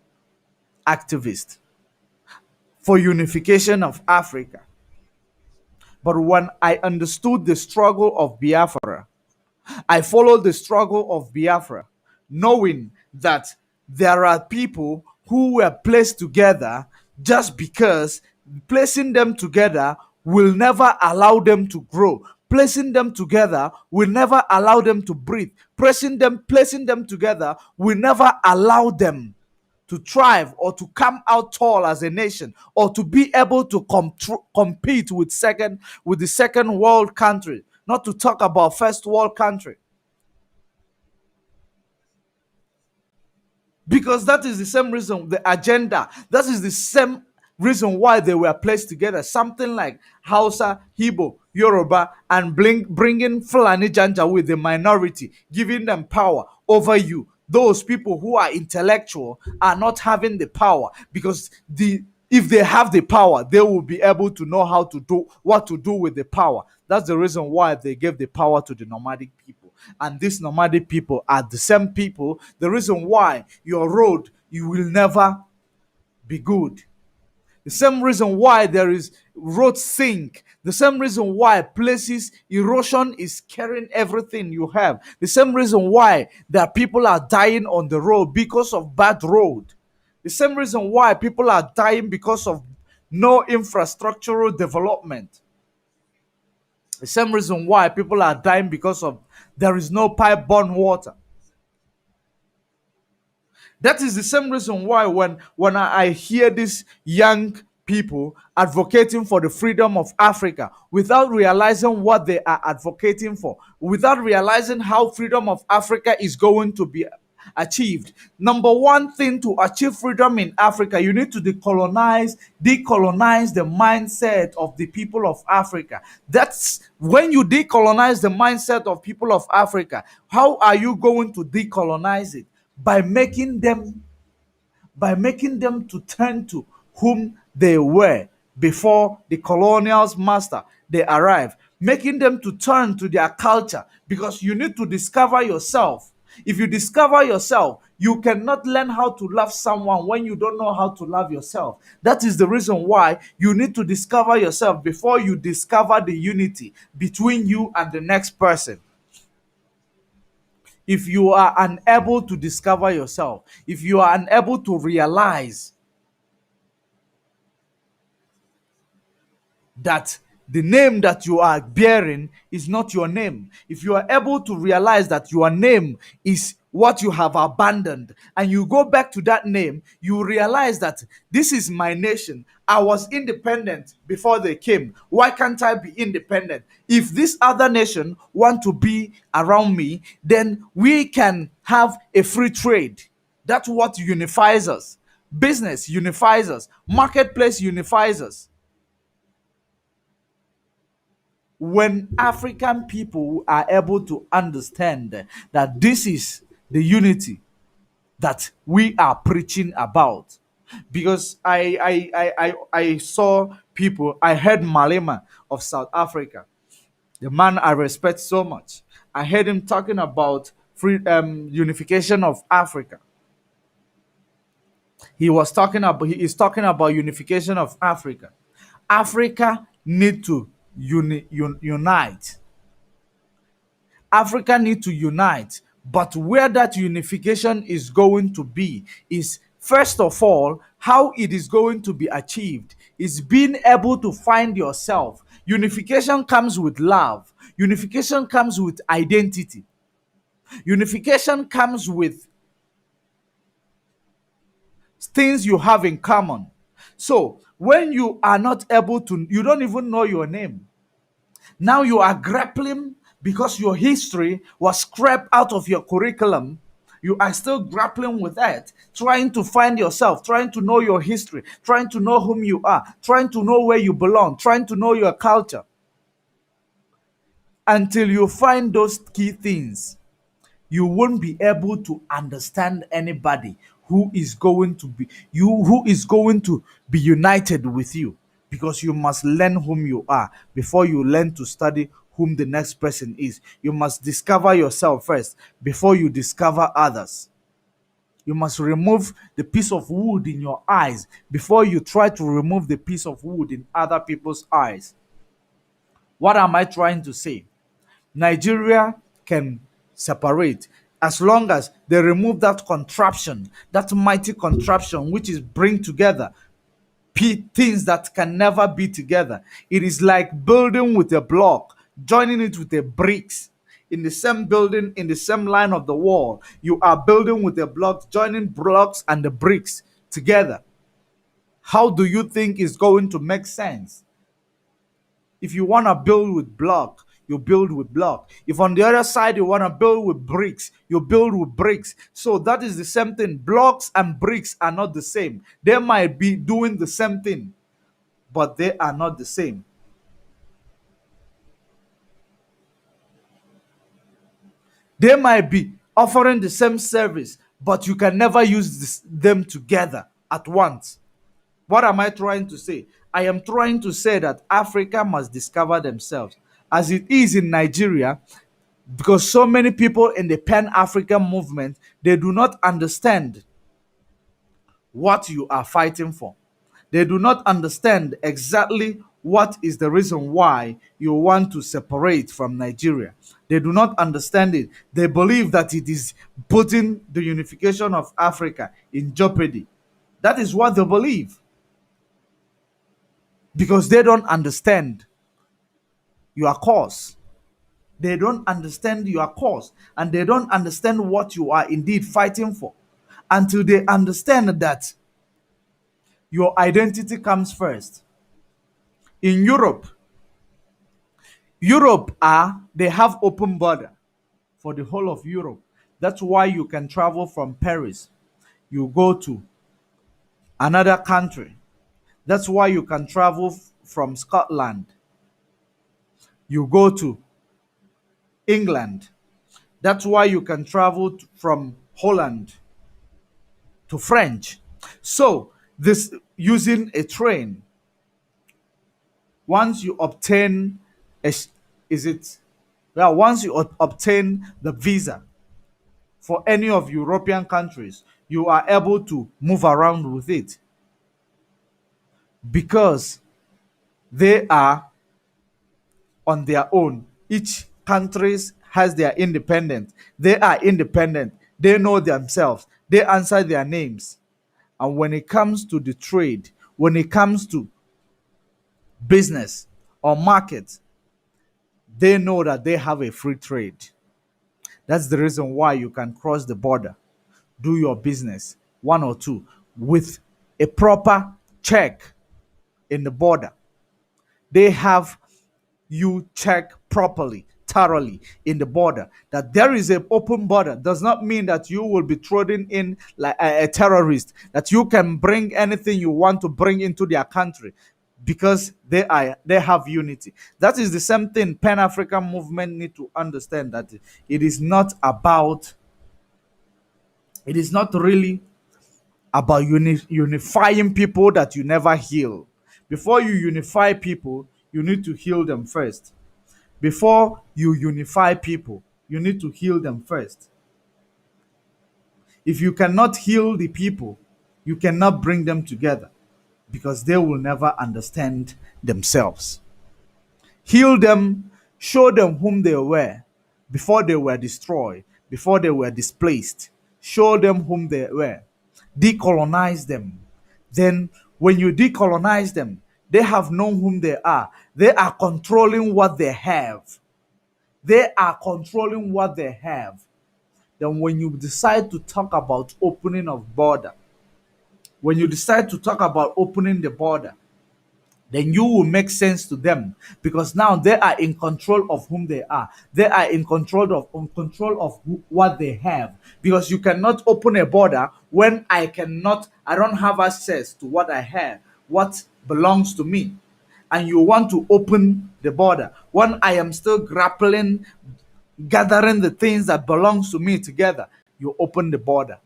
activist for unification of Africa. But when I understood the struggle of Biafra, I followed the struggle of Biafra, knowing that there are people who were placed together just because placing them together will never allow them to grow. Placing them together will never allow them to breathe. Placing them together will never allow them to thrive or to come out tall as a nation or to be able to compete with the second world country, not to talk about first world country. Because that is the same reason, the agenda, that is the same reason why they were placed together. Something like Hausa, Igbo, Yoruba, and bringing Fulani Janja with the minority, giving them power over you. Those people who are intellectual are not having the power, because if they have the power, they will be able to know how to do what to do with the power. That's the reason why they gave the power to the nomadic people. And these nomadic people are the same people. The reason why your road, you will never be good. The same reason why there is road sink. The same reason why places erosion is carrying everything you have. The same reason why that people are dying on the road because of bad road. The same reason why people are dying because of no infrastructural development. The same reason why people are dying because of there is no pipe-borne water. That is the same reason why when I hear these young people advocating for the freedom of Africa without realizing what they are advocating for, without realizing how freedom of Africa is going to be achieved. Number one thing to achieve freedom in Africa, you need to decolonize the mindset of the people of Africa. That's when you decolonize the mindset of people of Africa. How are you going to decolonize it? By making them to turn to whom they were before the colonial's master they arrived, making them to turn to their culture, because you need to discover yourself. If you discover yourself, you cannot learn how to love someone when you don't know how to love yourself. That is the reason why you need to discover yourself before you discover the unity between you and the next person. If you are unable to discover yourself, if you are unable to realize that the name that you are bearing is not your name, if you are able to realize that your name is what you have abandoned, and you go back to that name, you realize that this is my nation. I was independent before they came. Why can't I be independent? If this other nation want to be around me, then we can have a free trade. That's what unifies us. Business unifies us. Marketplace unifies us. When African people are able to understand that this is the unity that we are preaching about, because I saw people, I heard Malema of South Africa, the man I respect so much. I heard him talking about unification of Africa. He is talking about unification of Africa. Africa need to unite. Africa need to unite. But where that unification is going to be is, first of all, how it is going to be achieved is being able to find yourself. Unification comes with love. Unification comes with identity. Unification comes with things you have in common. So when you are not able to, you don't even know your name. Now you are grappling because your history was scraped out of your curriculum. You are still grappling with that, trying to find yourself, trying to know your history, trying to know whom you are, trying to know where you belong, trying to know your culture. Until you find those key things, you won't be able to understand anybody who is going to be united with you, because you must learn whom you are before you learn to study whom the next person is. You must discover yourself first before you discover others. You must remove the piece of wood in your eyes before you try to remove the piece of wood in other people's eyes. What am I trying to say? Nigeria can separate as long as they remove that contraption, that mighty contraption, which is bring together things that can never be together. It is like building with a block, joining it with a bricks. In the same building, in the same line of the wall, you are building with a block, joining blocks and the bricks together. How do you think it's going to make sense? If you want to build with block, you build with block. If on the other side you want to build with bricks, you build with bricks. So that is the same thing. Blocks and bricks are not the same. They might be doing the same thing, but they are not the same. They might be offering the same service, but you can never use them together at once. What am I trying to say? I am trying to say that Africa must discover themselves. As it is in Nigeria, because so many people in the Pan-African movement, they do not understand what you are fighting for. They do not understand exactly what is the reason why you want to separate from Nigeria. They do not understand it. They believe that it is putting the unification of Africa in jeopardy. That is what they believe, because they don't understand your cause. They don't understand your cause, and they don't understand what you are indeed fighting for. Until they understand that your identity comes first. In Europe are they have open border for the whole of Europe. That's why you can travel from Paris. You go to another country. That's why you can travel from Scotland. You go to England. That's why you can travel from Holland to French. So this using a train. Once you obtain a, is it well, once you obtain the visa for any of European countries, you are able to move around with it, because they are on their own. Each countries has their independence. They are independent. They know themselves. They answer their names. And when it comes to the trade, when it comes to business or market, they know that they have a free trade. That's the reason why you can cross the border, do your business, one or two, with a proper check in the border. They have you check properly, thoroughly in the border. That there is an open border does not mean that you will be thrown in like a terrorist, that you can bring anything you want to bring into their country, because they have unity. That is the same thing Pan-African movement need to understand, that it is not about, it is not really about unifying people that you never heal. Before you unify people, you need to heal them first. Before you unify people, you need to heal them first. If you cannot heal the people, you cannot bring them together, because they will never understand themselves. Heal them, show them whom they were before they were destroyed, before they were displaced. Show them whom they were. Decolonize them. Then, when you decolonize them, they have known whom they are. They are controlling what they have. They are controlling what they have. Then, when you decide to talk about opening of border, when you decide to talk about opening the border, then you will make sense to them, because now they are in control of whom they are. They are in control of what they have. Because you cannot open a border when I don't have access to what I have, what belongs to me. And you want to open the border when I am still grappling, gathering the things that belongs to me together. You open the border.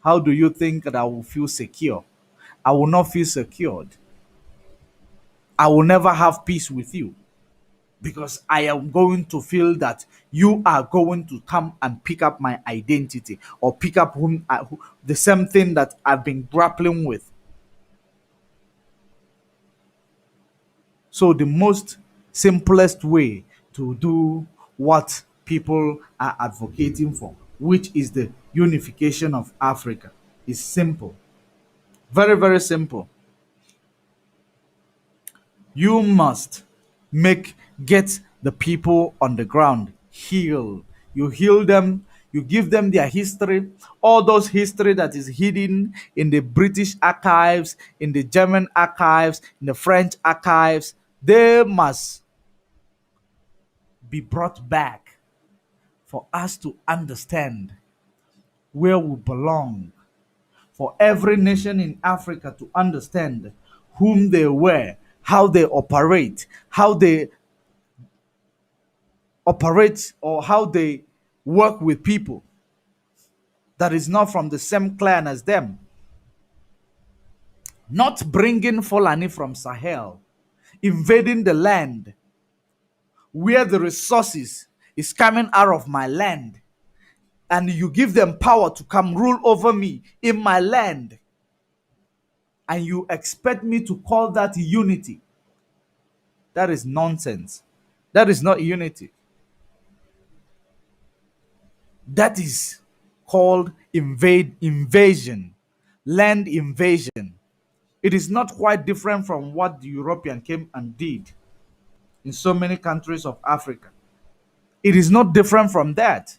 How do you think that I will feel secure? I will not feel secured. I will never have peace with you, because I am going to feel that you are going to come and pick up my identity, or pick up the same thing that I've been grappling with. So the most simplest way to do what people are advocating for, which is the unification of Africa, is simple. Very, very simple. You must get the people on the ground heal. You heal them, you give them their history, all those history that is hidden in the British archives, in the German archives, in the French archives. They must be brought back for us to understand where we belong, for every nation in Africa to understand whom they were, how they operate, or how they work with people that is not from the same clan as them. Not bringing Fulani from Sahel, invading the land where the resources is coming out of my land, and you give them power to come rule over me in my land, and you expect me to call that unity. That is nonsense. That is not unity. That is called invasion, land invasion. It is not quite different from what the European came and did in so many countries of Africa. It is not different from that.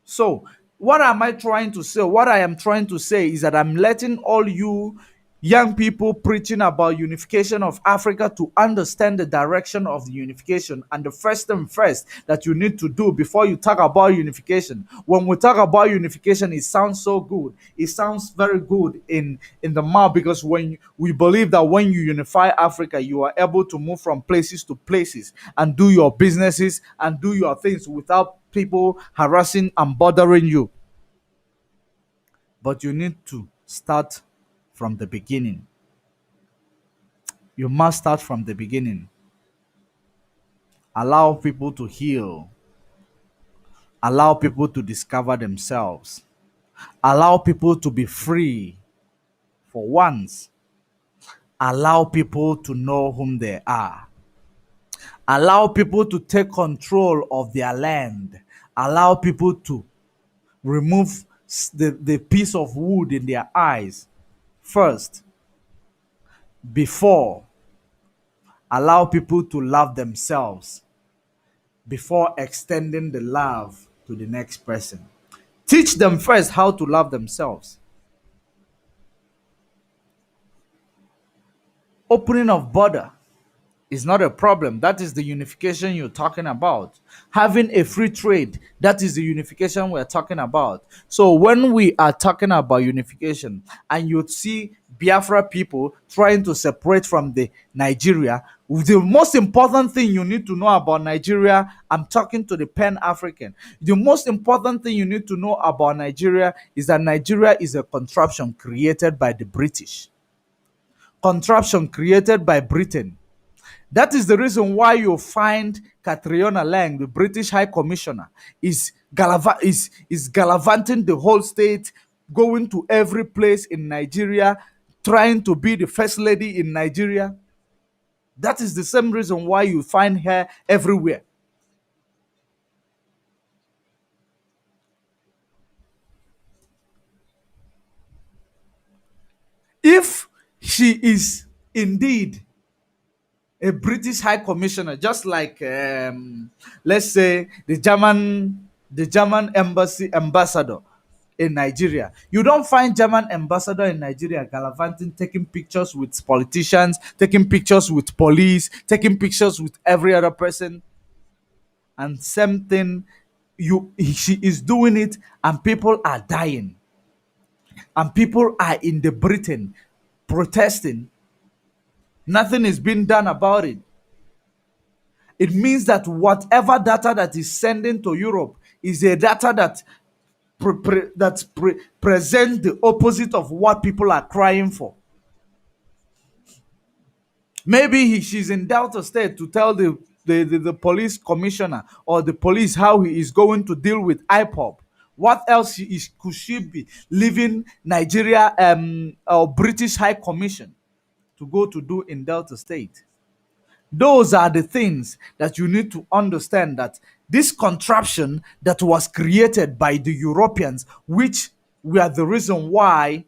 So, what am I trying to say? What I am trying to say is that I'm letting all you young people preaching about unification of Africa to understand the direction of the unification, and the first thing first that you need to do before you talk about unification. When we talk about unification, it sounds so good. It sounds very good in the mouth, because when we believe that when you unify Africa, you are able to move from places to places and do your businesses and do your things without people harassing and bothering you. But you need to start from the beginning. You must start from the beginning. Allow people to heal. Allow people to discover themselves. Allow people to be free for once. Allow people to know whom they are. Allow people to take control of their land. Allow people to remove the piece of wood in their eyes first, before. Allow people to love themselves before extending the love to the next person. Teach them first how to love themselves. Opening of border is not a problem. That is the unification you're talking about. Having a free trade, that is the unification we're talking about. So when we are talking about unification and you see Biafra people trying to separate from the Nigeria, the most important thing you need to know about Nigeria, I'm talking to the Pan-African. The most important thing you need to know about Nigeria is that Nigeria is a contraption created by the British. Contraption created by Britain. That is the reason why you find Catriona Lang, the British High Commissioner, is gallivanting the whole state, going to every place in Nigeria, trying to be the first lady in Nigeria. That is the same reason why you find her everywhere. If she is indeed a British High Commissioner, just like let's say the German embassy ambassador in Nigeria. You don't find German ambassador in Nigeria gallivanting, taking pictures with politicians, taking pictures with police, taking pictures with every other person, and same thing. She is doing it, and people are dying, and people are in the Britain protesting. Nothing is being done about it. It means that whatever data that is sending to Europe is a data that presents the opposite of what people are crying for. Maybe she's in Delta State to tell the police commissioner or the police how he is going to deal with IPOP. What else could she be leaving Nigeria or British High Commission to go to do in Delta State? Those are the things that you need to understand, that this contraption that was created by the Europeans, which were the reason why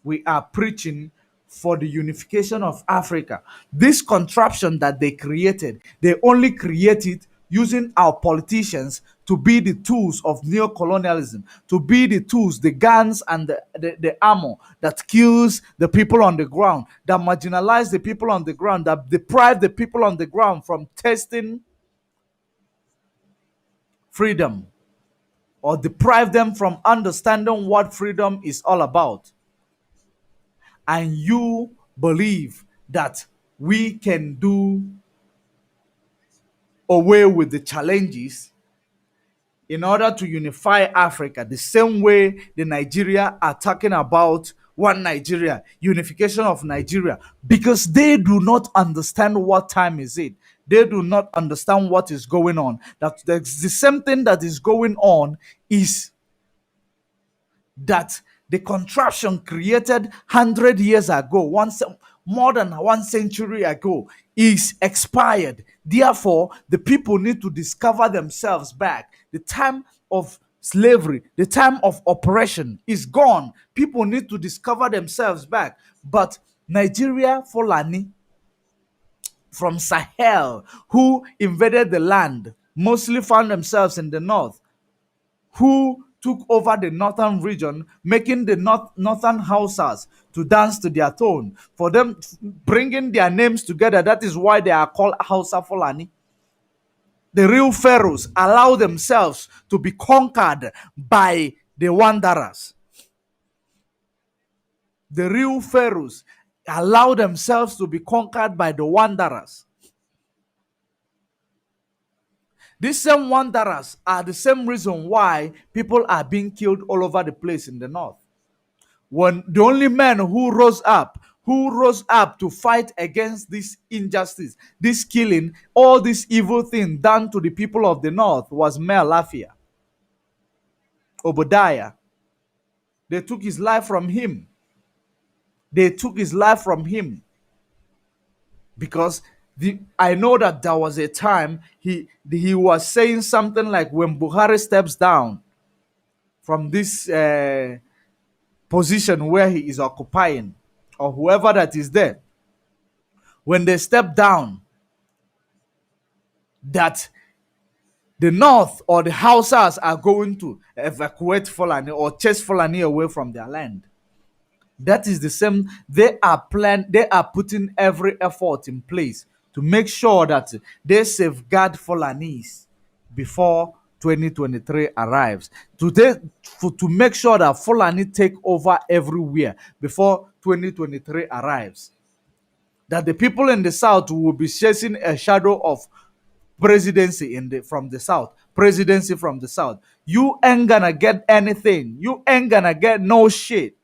we are preaching for the unification of Africa. This contraption that they created, they only created using our politicians to be the tools of neo-colonialism, to be the tools, the guns and the ammo that kills the people on the ground, that marginalize the people on the ground, that deprive the people on the ground from tasting freedom, or deprive them from understanding what freedom is all about. And you believe that we can do away with the challenges in order to unify Africa, the same way the Nigeria are talking about one Nigeria, unification of Nigeria, because they do not understand what time is it. They do not understand what is going on. That the same thing that is going on is that the contraption created 100 years ago, more than 1 century ago, is expired. Therefore, the people need to discover themselves back. The time of slavery, the time of oppression is gone. People need to discover themselves back. But Nigeria Fulani from Sahel, who invaded the land, mostly found themselves in the north, who took over the northern region, making the northern Hausas to dance to their tune, for them bringing their names together. That is why they are called Hausa Fulani. The real pharaohs allow themselves to be conquered by the wanderers. The real pharaohs allow themselves to be conquered by the wanderers. These same wanderers are the same reason why people are being killed all over the place in the north. When the only man who rose up to fight against this injustice, this killing, all this evil thing done to the people of the north was Mer Lafia, Obadiah. They took his life from him. They took his life from him because I know that there was a time he was saying something like, when Buhari steps down from this position where he is occupying, or whoever that is there, when they step down, that The North or the Hausas are going to evacuate Fulani or chase Fulani away from their land. That is the same. They are putting every effort in place to make sure that they safeguard Fulanis before 2023 arrives. To make sure that Fulani take over everywhere before 2023 arrives. That the people in the south will be chasing a shadow of presidency from the south. Presidency from the south. You ain't gonna get anything. You ain't gonna get no shit.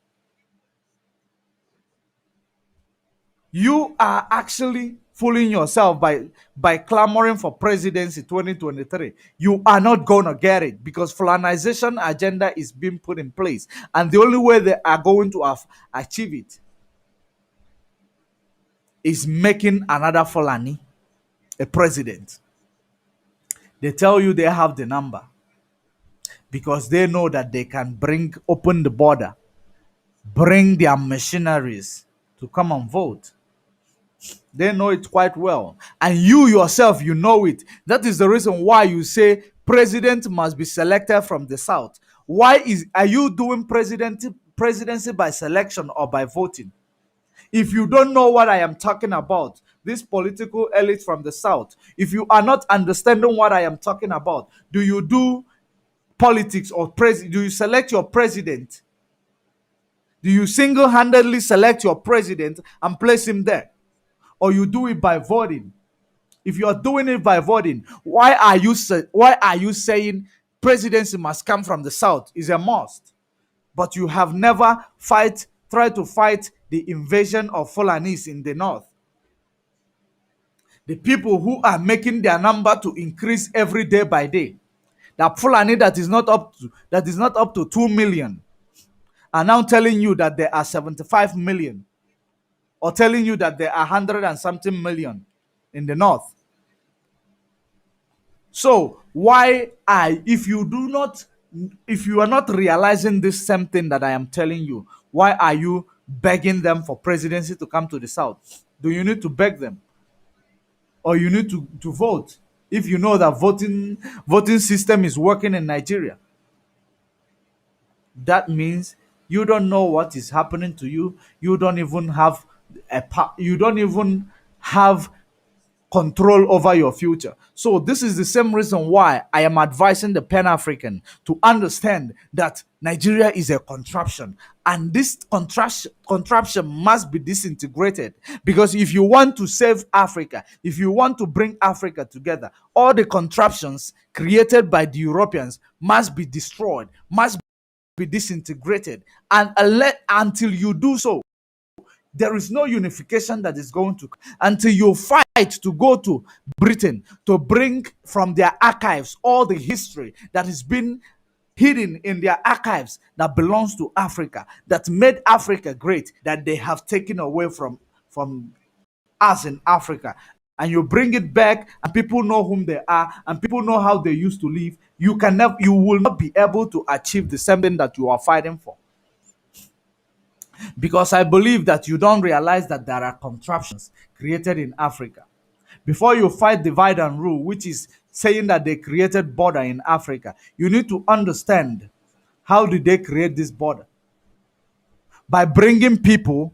You are actually fooling yourself by clamoring for presidency 2023. You are not gonna get it because Fulanization agenda is being put in place, and the only way they are going to achieve it is making another Fulani a president. They tell you they have the number because they know that they can open the border, bring their machineries to come and vote. They know it quite well. And you yourself, you know it. That is the reason why you say president must be selected from the South. Are you doing presidency by selection or by voting? If you don't know what I am talking about, this political elite from the South, if you are not understanding what I am talking about, do you do politics or do you select your president? Do you single-handedly select your president and place him there? Or you do it by voting? If you are doing it by voting, why are you saying presidency must come from the south? Is a must, but you have never tried to fight the invasion of Fulanis in the north. The people who are making their number to increase every day by day. That Fulani that is not up to 2 million are now telling you that there are 75 million, or telling you that there are 100 and something million in the north. So if you are not realizing this same thing that I am telling you, why are you begging them for presidency to come to the south? Do you need to beg them, or you need to vote if you know that voting system is working in Nigeria? That means you don't know what is happening to you. You don't even have you don't even have control over your future. So this is the same reason why I am advising the Pan-African to understand that Nigeria is a contraption, and this contraption must be disintegrated. Because if you want to save Africa, if you want to bring Africa together, all the contraptions created by the Europeans must be destroyed, must be disintegrated. And until you do so, there is no unification that is going to, until you fight to go to Britain to bring from their archives all the history that has been hidden in their archives that belongs to Africa, that made Africa great, that they have taken away from us in Africa. And you bring it back, and people know whom they are, and people know how they used to live. You will not be able to achieve the same thing that you are fighting for. Because I believe that you don't realize that there are contraptions created in Africa. Before you fight divide and rule, which is saying that they created border in Africa, you need to understand how did they create this border? By bringing people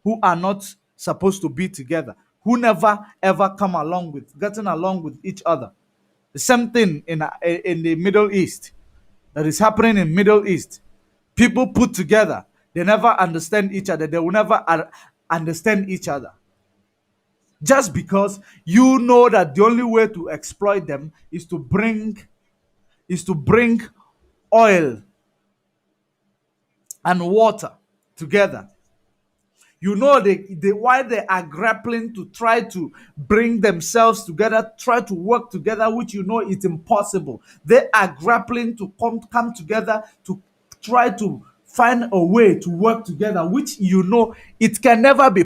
who are not supposed to be together, who never ever getting along with each other. The same thing in the Middle East that is happening in Middle East. People put together, they never understand each other. They will never understand each other. Just because you know that the only way to exploit them is to bring oil and water together. You know why they are grappling to try to bring themselves together, try to work together, which you know it's impossible. They are grappling to come together to try to find a way to work together, which you know it can never be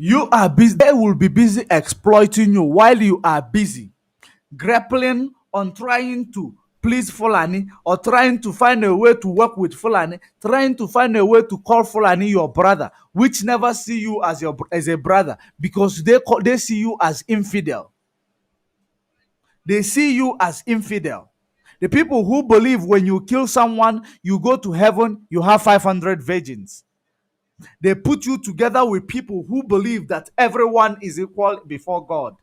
You are busy. They will be busy exploiting you while you are busy grappling on trying to please Fulani or trying to find a way to work with Fulani, trying to find a way to call Fulani your brother, which never see you as as a brother because they see you as infidel. They see you as infidel. The people who believe when you kill someone, you go to heaven, you have 500 virgins. They put you together with people who believe that everyone is equal before God.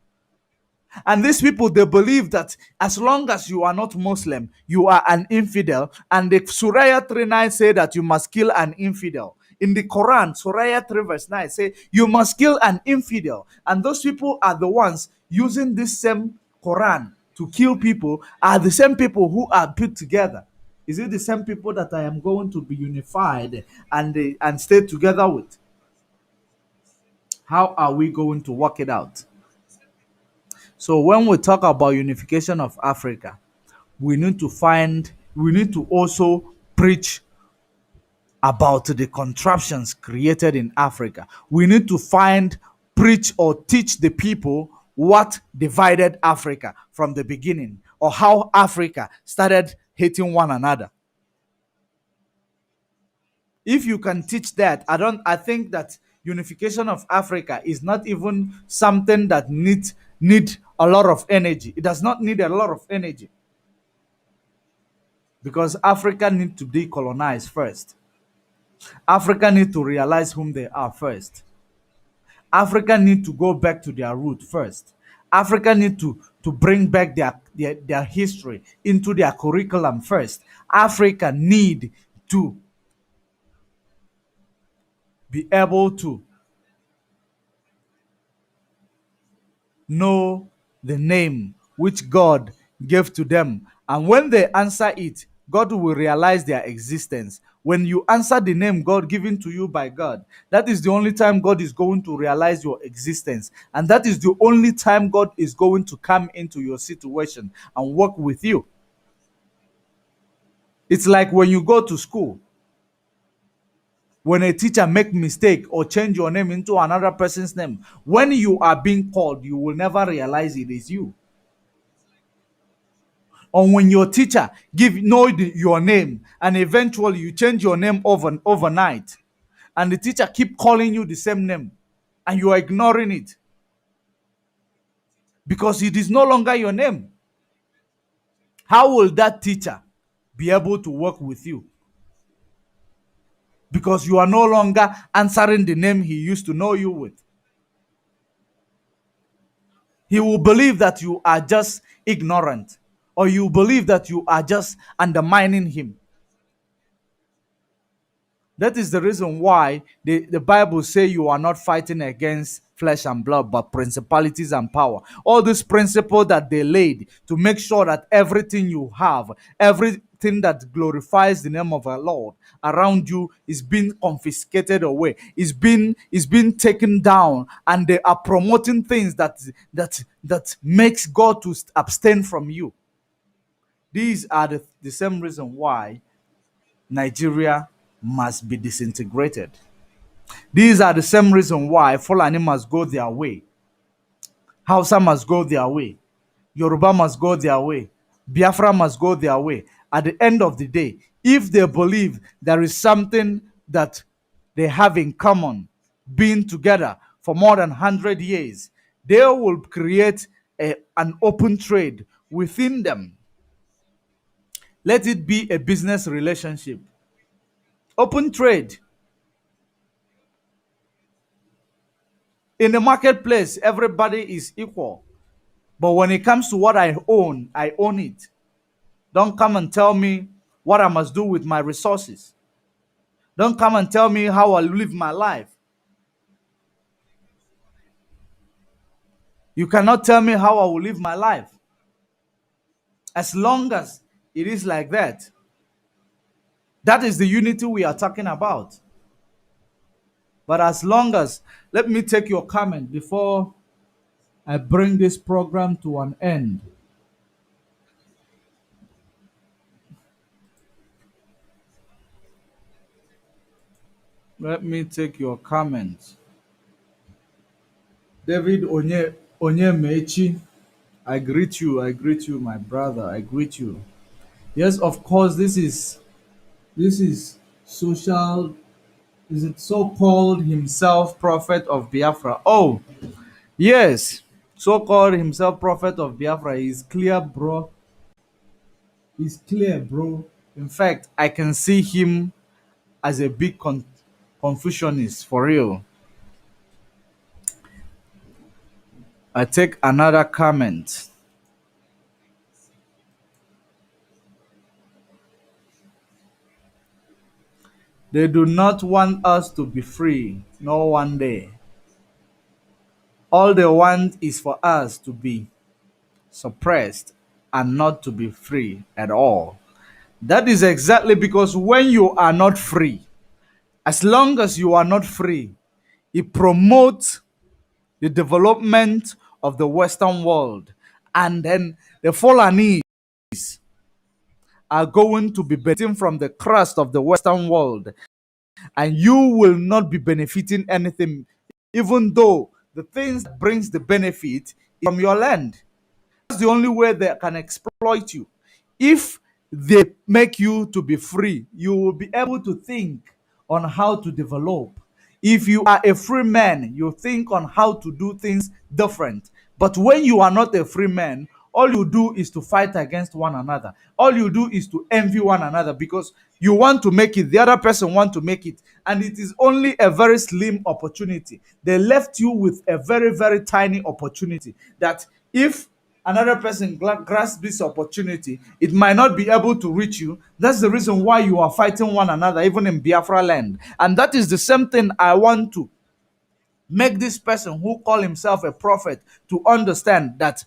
And these people, they believe that as long as you are not Muslim, you are an infidel. And the Surah 3:9 say that you must kill an infidel. In the Quran, Surah 3 verse 9 say you must kill an infidel. And those people are the ones using this same Quran to kill people, are the same people who are put together. Is it the same people that I am going to be unified and stay together with? How are we going to work it out? So when we talk about unification of Africa, we need to also preach about the contraptions created in Africa. We need to preach or teach the people what divided Africa from the beginning, or how Africa started hating one another. If you can teach that, I think that unification of Africa is not even something that need a lot of energy. It does not need a lot of energy because Africa need to decolonize first. Africa need to realize whom they are first. Africa need to go back to their root first. Africa need to bring back their history into their curriculum first. Africa need to be able to know the name which God gave to them. And when they answer it, God will realize their existence. When you answer the name God given to you by God, that is the only time God is going to realize your existence. And that is the only time God is going to come into your situation and work with you. It's like when you go to school, when a teacher make mistake or change your name into another person's name, when you are being called, you will never realize it is you. Or when your teacher your name and eventually you change your name overnight and the teacher keep calling you the same name and you are ignoring it because it is no longer your name, how will that teacher be able to work with you? Because you are no longer answering the name he used to know you with. He will believe that you are just ignorant, or you believe that you are just undermining him. That is the reason why the Bible say you are not fighting against flesh and blood, but principalities and power. All these principles that they laid to make sure that everything you have, everything that glorifies the name of our Lord around you is being confiscated away, is being taken down, and they are promoting things that makes God to abstain from you. These are the same reason why Nigeria must be disintegrated. These are the same reason why Fulani must go their way. Hausa must go their way. Yoruba must go their way. Biafra must go their way. At the end of the day, if they believe there is something that they have in common, being together for more than 100 years, they will create an open trade within them. Let it be a business relationship. Open trade. In the marketplace, everybody is equal. But when it comes to what I own it. Don't come and tell me what I must do with my resources. Don't come and tell me how I live my life. You cannot tell me how I will live my life. As long as it is like that, that is the unity we are talking about. But as long as, let me take your comment before I bring this program to an end. Let me take your comments. David Onyemechi, I greet you, my brother. I greet you. Yes, of course, this is social. Is it so-called himself prophet of Biafra? Oh, yes, so-called himself prophet of Biafra. He's clear, bro. He's clear, bro. In fact, I can see him as a big Confucianist for real. I take another comment. They do not want us to be free, no one day. All they want is for us to be suppressed and not to be free at all. That is exactly because when you are not free, as long as you are not free, it promotes the development of the Western world. And then the Fulani are going to be benefiting from the crust of the Western world. And you will not be benefiting anything, even though the things that brings the benefit is from your land. That's the only way they can exploit you. If they make you to be free, you will be able to think on how to develop. If you are a free man, you think on how to do things different. But when you are not a free man, all you do is to fight against one another. All you do is to envy one another because you want to make it, the other person want to make it, and it is only a very slim opportunity. They left you with a very, very tiny opportunity that if another person grasps this opportunity, it might not be able to reach you. That's the reason why you are fighting one another, even in Biafra land. And that is the same thing I want to make this person who call himself a prophet to understand that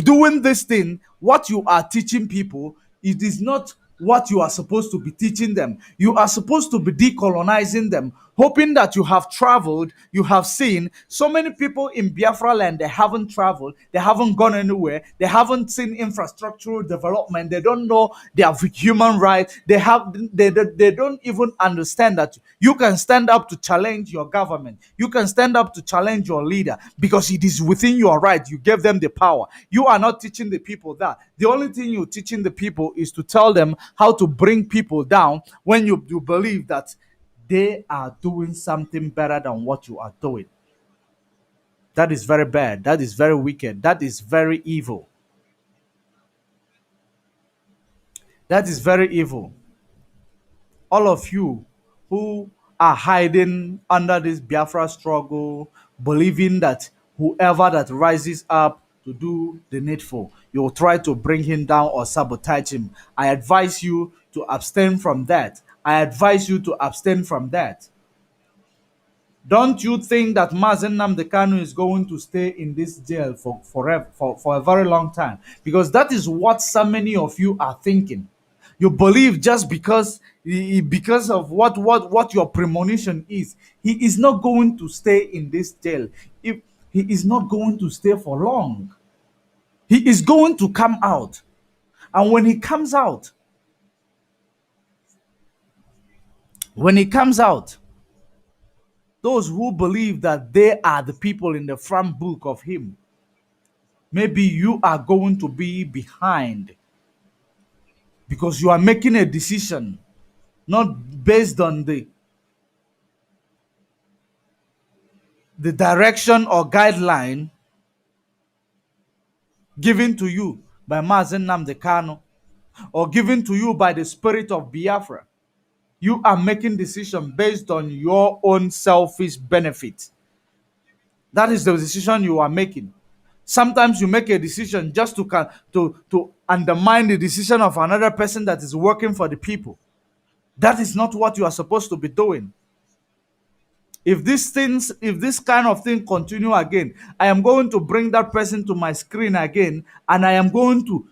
doing this thing, what you are teaching people, it is not what you are supposed to be teaching them. You are supposed to be decolonizing them, hoping that you have traveled, you have seen so many people in Biafra land. They haven't traveled, they haven't gone anywhere, they haven't seen infrastructural development, they don't know their human rights, they don't even understand that you can stand up to challenge your government, you can stand up to challenge your leader because it is within your right. You gave them the power. You are not teaching the people that. The only thing you're teaching the people is to tell them how to bring people down when you believe that they are doing something better than what you are doing. That is very bad. That is very wicked. That is very evil. That is very evil. All of you who are hiding under this Biafra struggle, believing that whoever that rises up to do the needful, you'll try to bring him down or sabotage him. I advise you to abstain from that. I advise you to abstain from that. Don't you think that Mazen Namdekanu is going to stay in this jail for forever, for a very long time? Because that is what so many of you are thinking. You believe just because of what your premonition is, he is not going to stay in this jail. If he is not going to stay for long, he is going to come out, and when he comes out, those who believe that they are the people in the front book of him, maybe you are going to be behind because you are making a decision not based on the direction or guideline given to you by Mazen Namdekano or given to you by the spirit of Biafra. You are making decision based on your own selfish benefit. That is the decision you are making. Sometimes you make a decision just to undermine the decision of another person that is working for the people. That is not what you are supposed to be doing. If this kind of thing continue again, I am going to bring that person to my screen again, and I am going to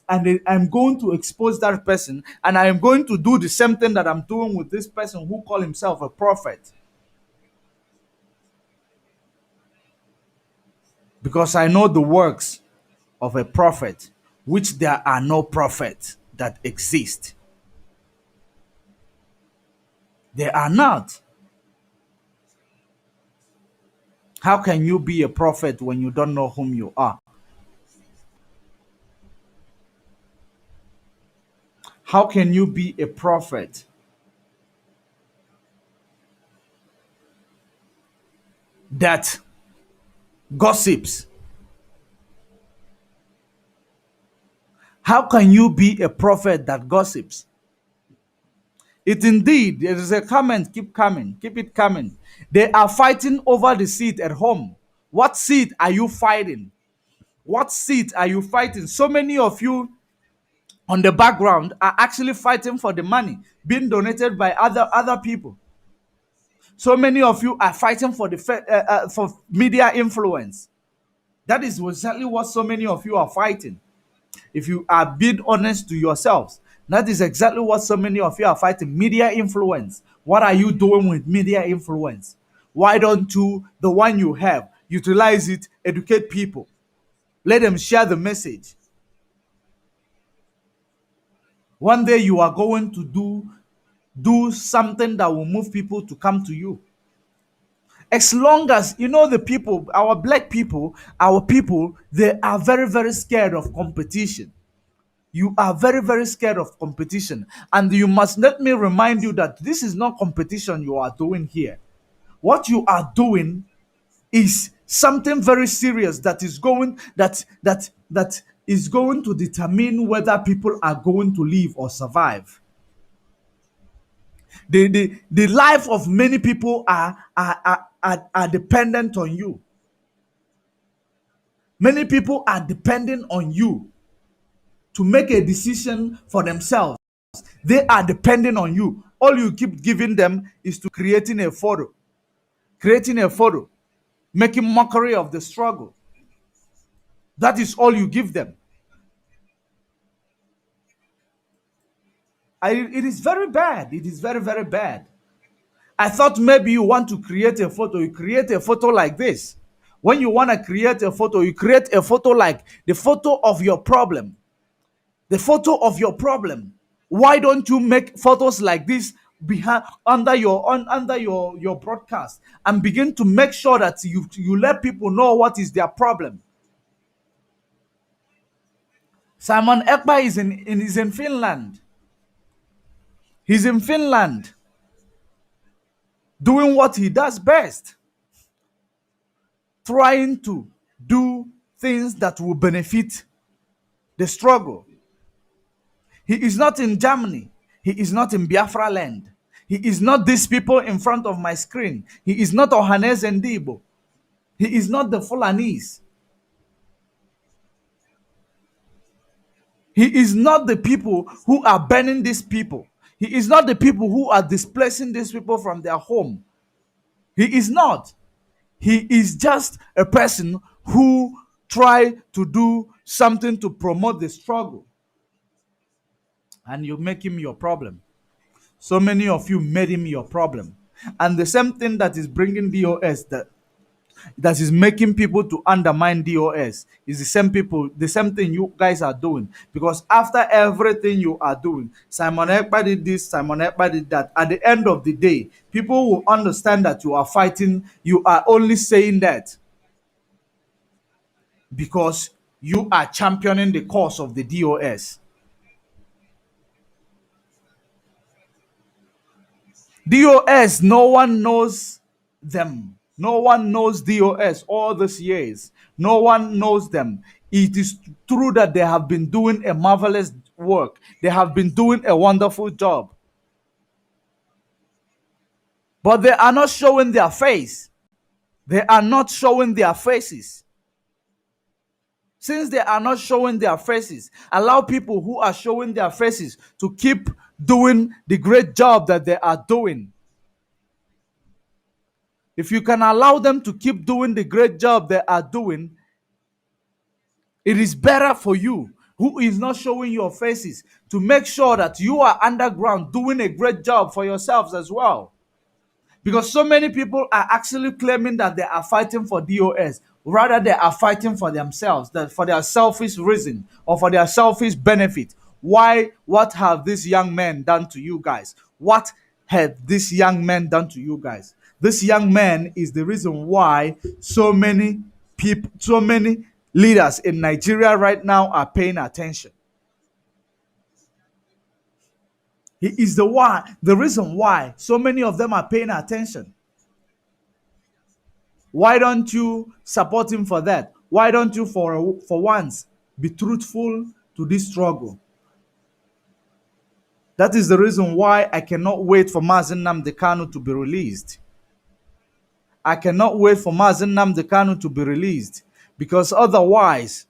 I'm going to expose that person, and I am going to do the same thing that I'm doing with this person who call himself a prophet. Because I know the works of a prophet, which there are no prophets that exist. They are not. How can you be a prophet when you don't know whom you are? How can you be a prophet that gossips? How can you be a prophet that gossips? It indeed, there is a comment, keep coming, keep it coming. They are fighting over the seat at home. What seat are you fighting? What seat are you fighting? So many of you on the background are actually fighting for the money being donated by other people. So many of you are fighting for for media influence. That is exactly what so many of you are fighting. If you are being honest to yourselves, that is exactly what so many of you are fighting. Media influence. What are you doing with media influence? Why don't you, the one you have, utilize it, educate people, let them share the message? One day you are going to do something that will move people to come to you. As long as you know the people, our black people, our people, they are very, very scared of competition. You are very, very scared of competition. And you must let me remind you that this is not competition you are doing here. What you are doing is something very serious that is going to determine whether people are going to live or survive. The life of many people are dependent on you. Many people are depending on you to make a decision for themselves. They are depending on you. All you keep giving them is to creating a photo, making mockery of the struggle. That is all you give them. It is very bad. It is very, very bad. I thought maybe you want to create a photo. You create a photo like this. When you want to create a photo, you create a photo like the photo of your problem. The photo of your problem. Why don't you make photos like this behind under your broadcast and begin to make sure that you let people know what is their problem? Simon Ekpa is in Finland. He's in Finland doing what he does best, trying to do things that will benefit the struggle. He is not in Germany. He is not in Biafra land. He is not these people in front of my screen. He is not Ohanes and Debo. He is not the Fulanese. He is not the people who are burning these people. He is not the people who are displacing these people from their home. He is not. He is just a person who tried to do something to promote the struggle. And you make him your problem. So many of you made him your problem. And the same thing that is bringing DOS, that is making people to undermine DOS, is the same people, the same thing you guys are doing. Because after everything you are doing, Simon Ekpa did this, Simon Ekpa did that. At the end of the day, people will understand that you are fighting. You are only saying that because you are championing the cause of the DOS. DOS, no one knows them. No one knows DOS all these years. No one knows them. It is true that they have been doing a marvelous work. They have been doing a wonderful job. But they are not showing their face. They are not showing their faces. Since they are not showing their faces, allow people who are showing their faces to keep doing the great job that they are doing. If you can allow them to keep doing the great job they are doing, it is better for you who is not showing your faces to make sure that you are underground doing a great job for yourselves as well. Because so many people are actually claiming that they are fighting for DOS. Rather, they are fighting for themselves, that for their selfish reason or for their selfish benefit. Why? What have these young men done to you guys? What have these young men done to you guys? This young man is the reason why so many people, so many leaders in Nigeria right now are paying attention. He is the reason why so many of them are paying attention. Why don't you support him for that? Why don't you, for once, be truthful to this struggle? That is the reason why I cannot wait for Mazen Nnamdi Kanu to be released. I cannot wait for Mazen Nnamdi Kanu to be released, because otherwise,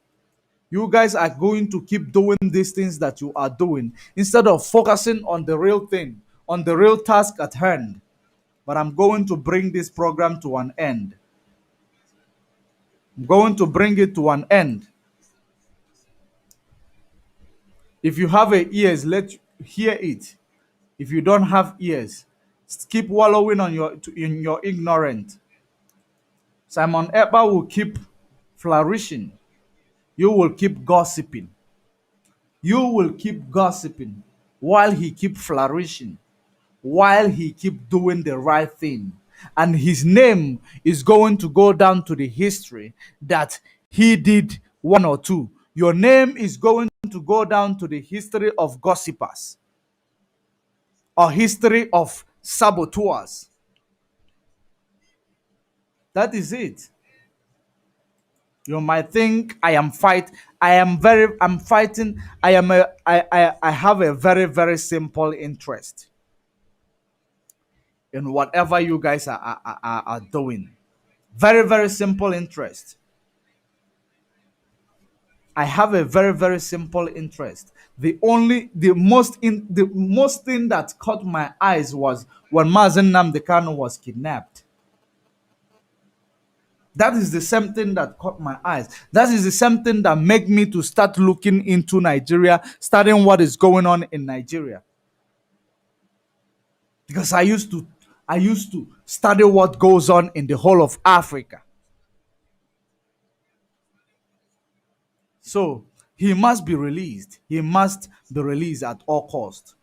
you guys are going to keep doing these things that you are doing instead of focusing on the real thing, on the real task at hand. But I'm going to bring this program to an end. I'm going to bring it to an end. If you have ears, let hear it. If you don't have ears, keep wallowing in your ignorance. Simon Ekpa will keep flourishing. You will keep gossiping. You will keep gossiping while he keep flourishing, while he keep doing the right thing. And his name is going to go down to the history that he did one or two. Your name is going to go down to the history of gossipers or history of saboteurs. That is it. You might think I am I'm fighting. I have a very, very simple interest in whatever you guys are doing. Very, very simple interest. I have a very, very simple interest. The most thing that caught my eyes was when Mazen Nnamdi Kanu was kidnapped. That is the same thing that caught my eyes. That is the same thing that made me to start looking into Nigeria, studying what is going on in Nigeria. Because I used to study what goes on in the whole of Africa. So he must be released. He must be released at all cost.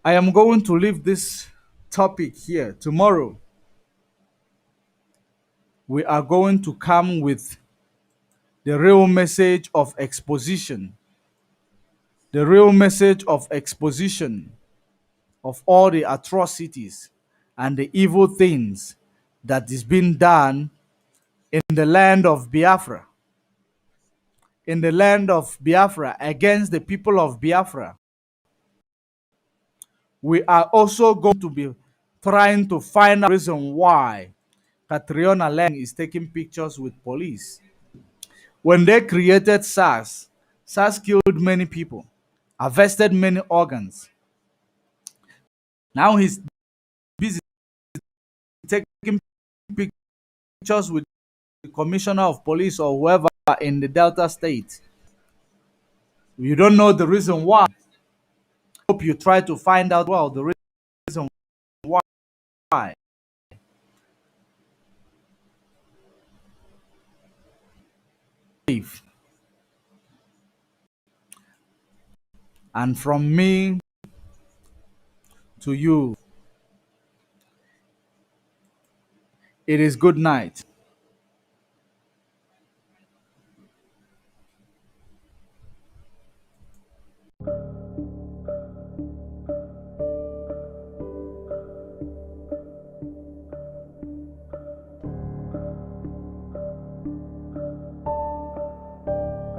I am going to leave this topic here. Tomorrow, we are going to come with the real message of exposition. The real message of exposition of all the atrocities and the evil things that is being done in the land of Biafra. In the land of Biafra against the people of Biafra. We are also going to be trying to find a reason why Catriona Leng is taking pictures with police. When they created SARS killed many people, harvested many organs. Now he's busy taking pictures with the commissioner of police or whoever in the Delta State. You don't know the reason why. Hope you try to find out well the reason why. And from me to you, it is good night.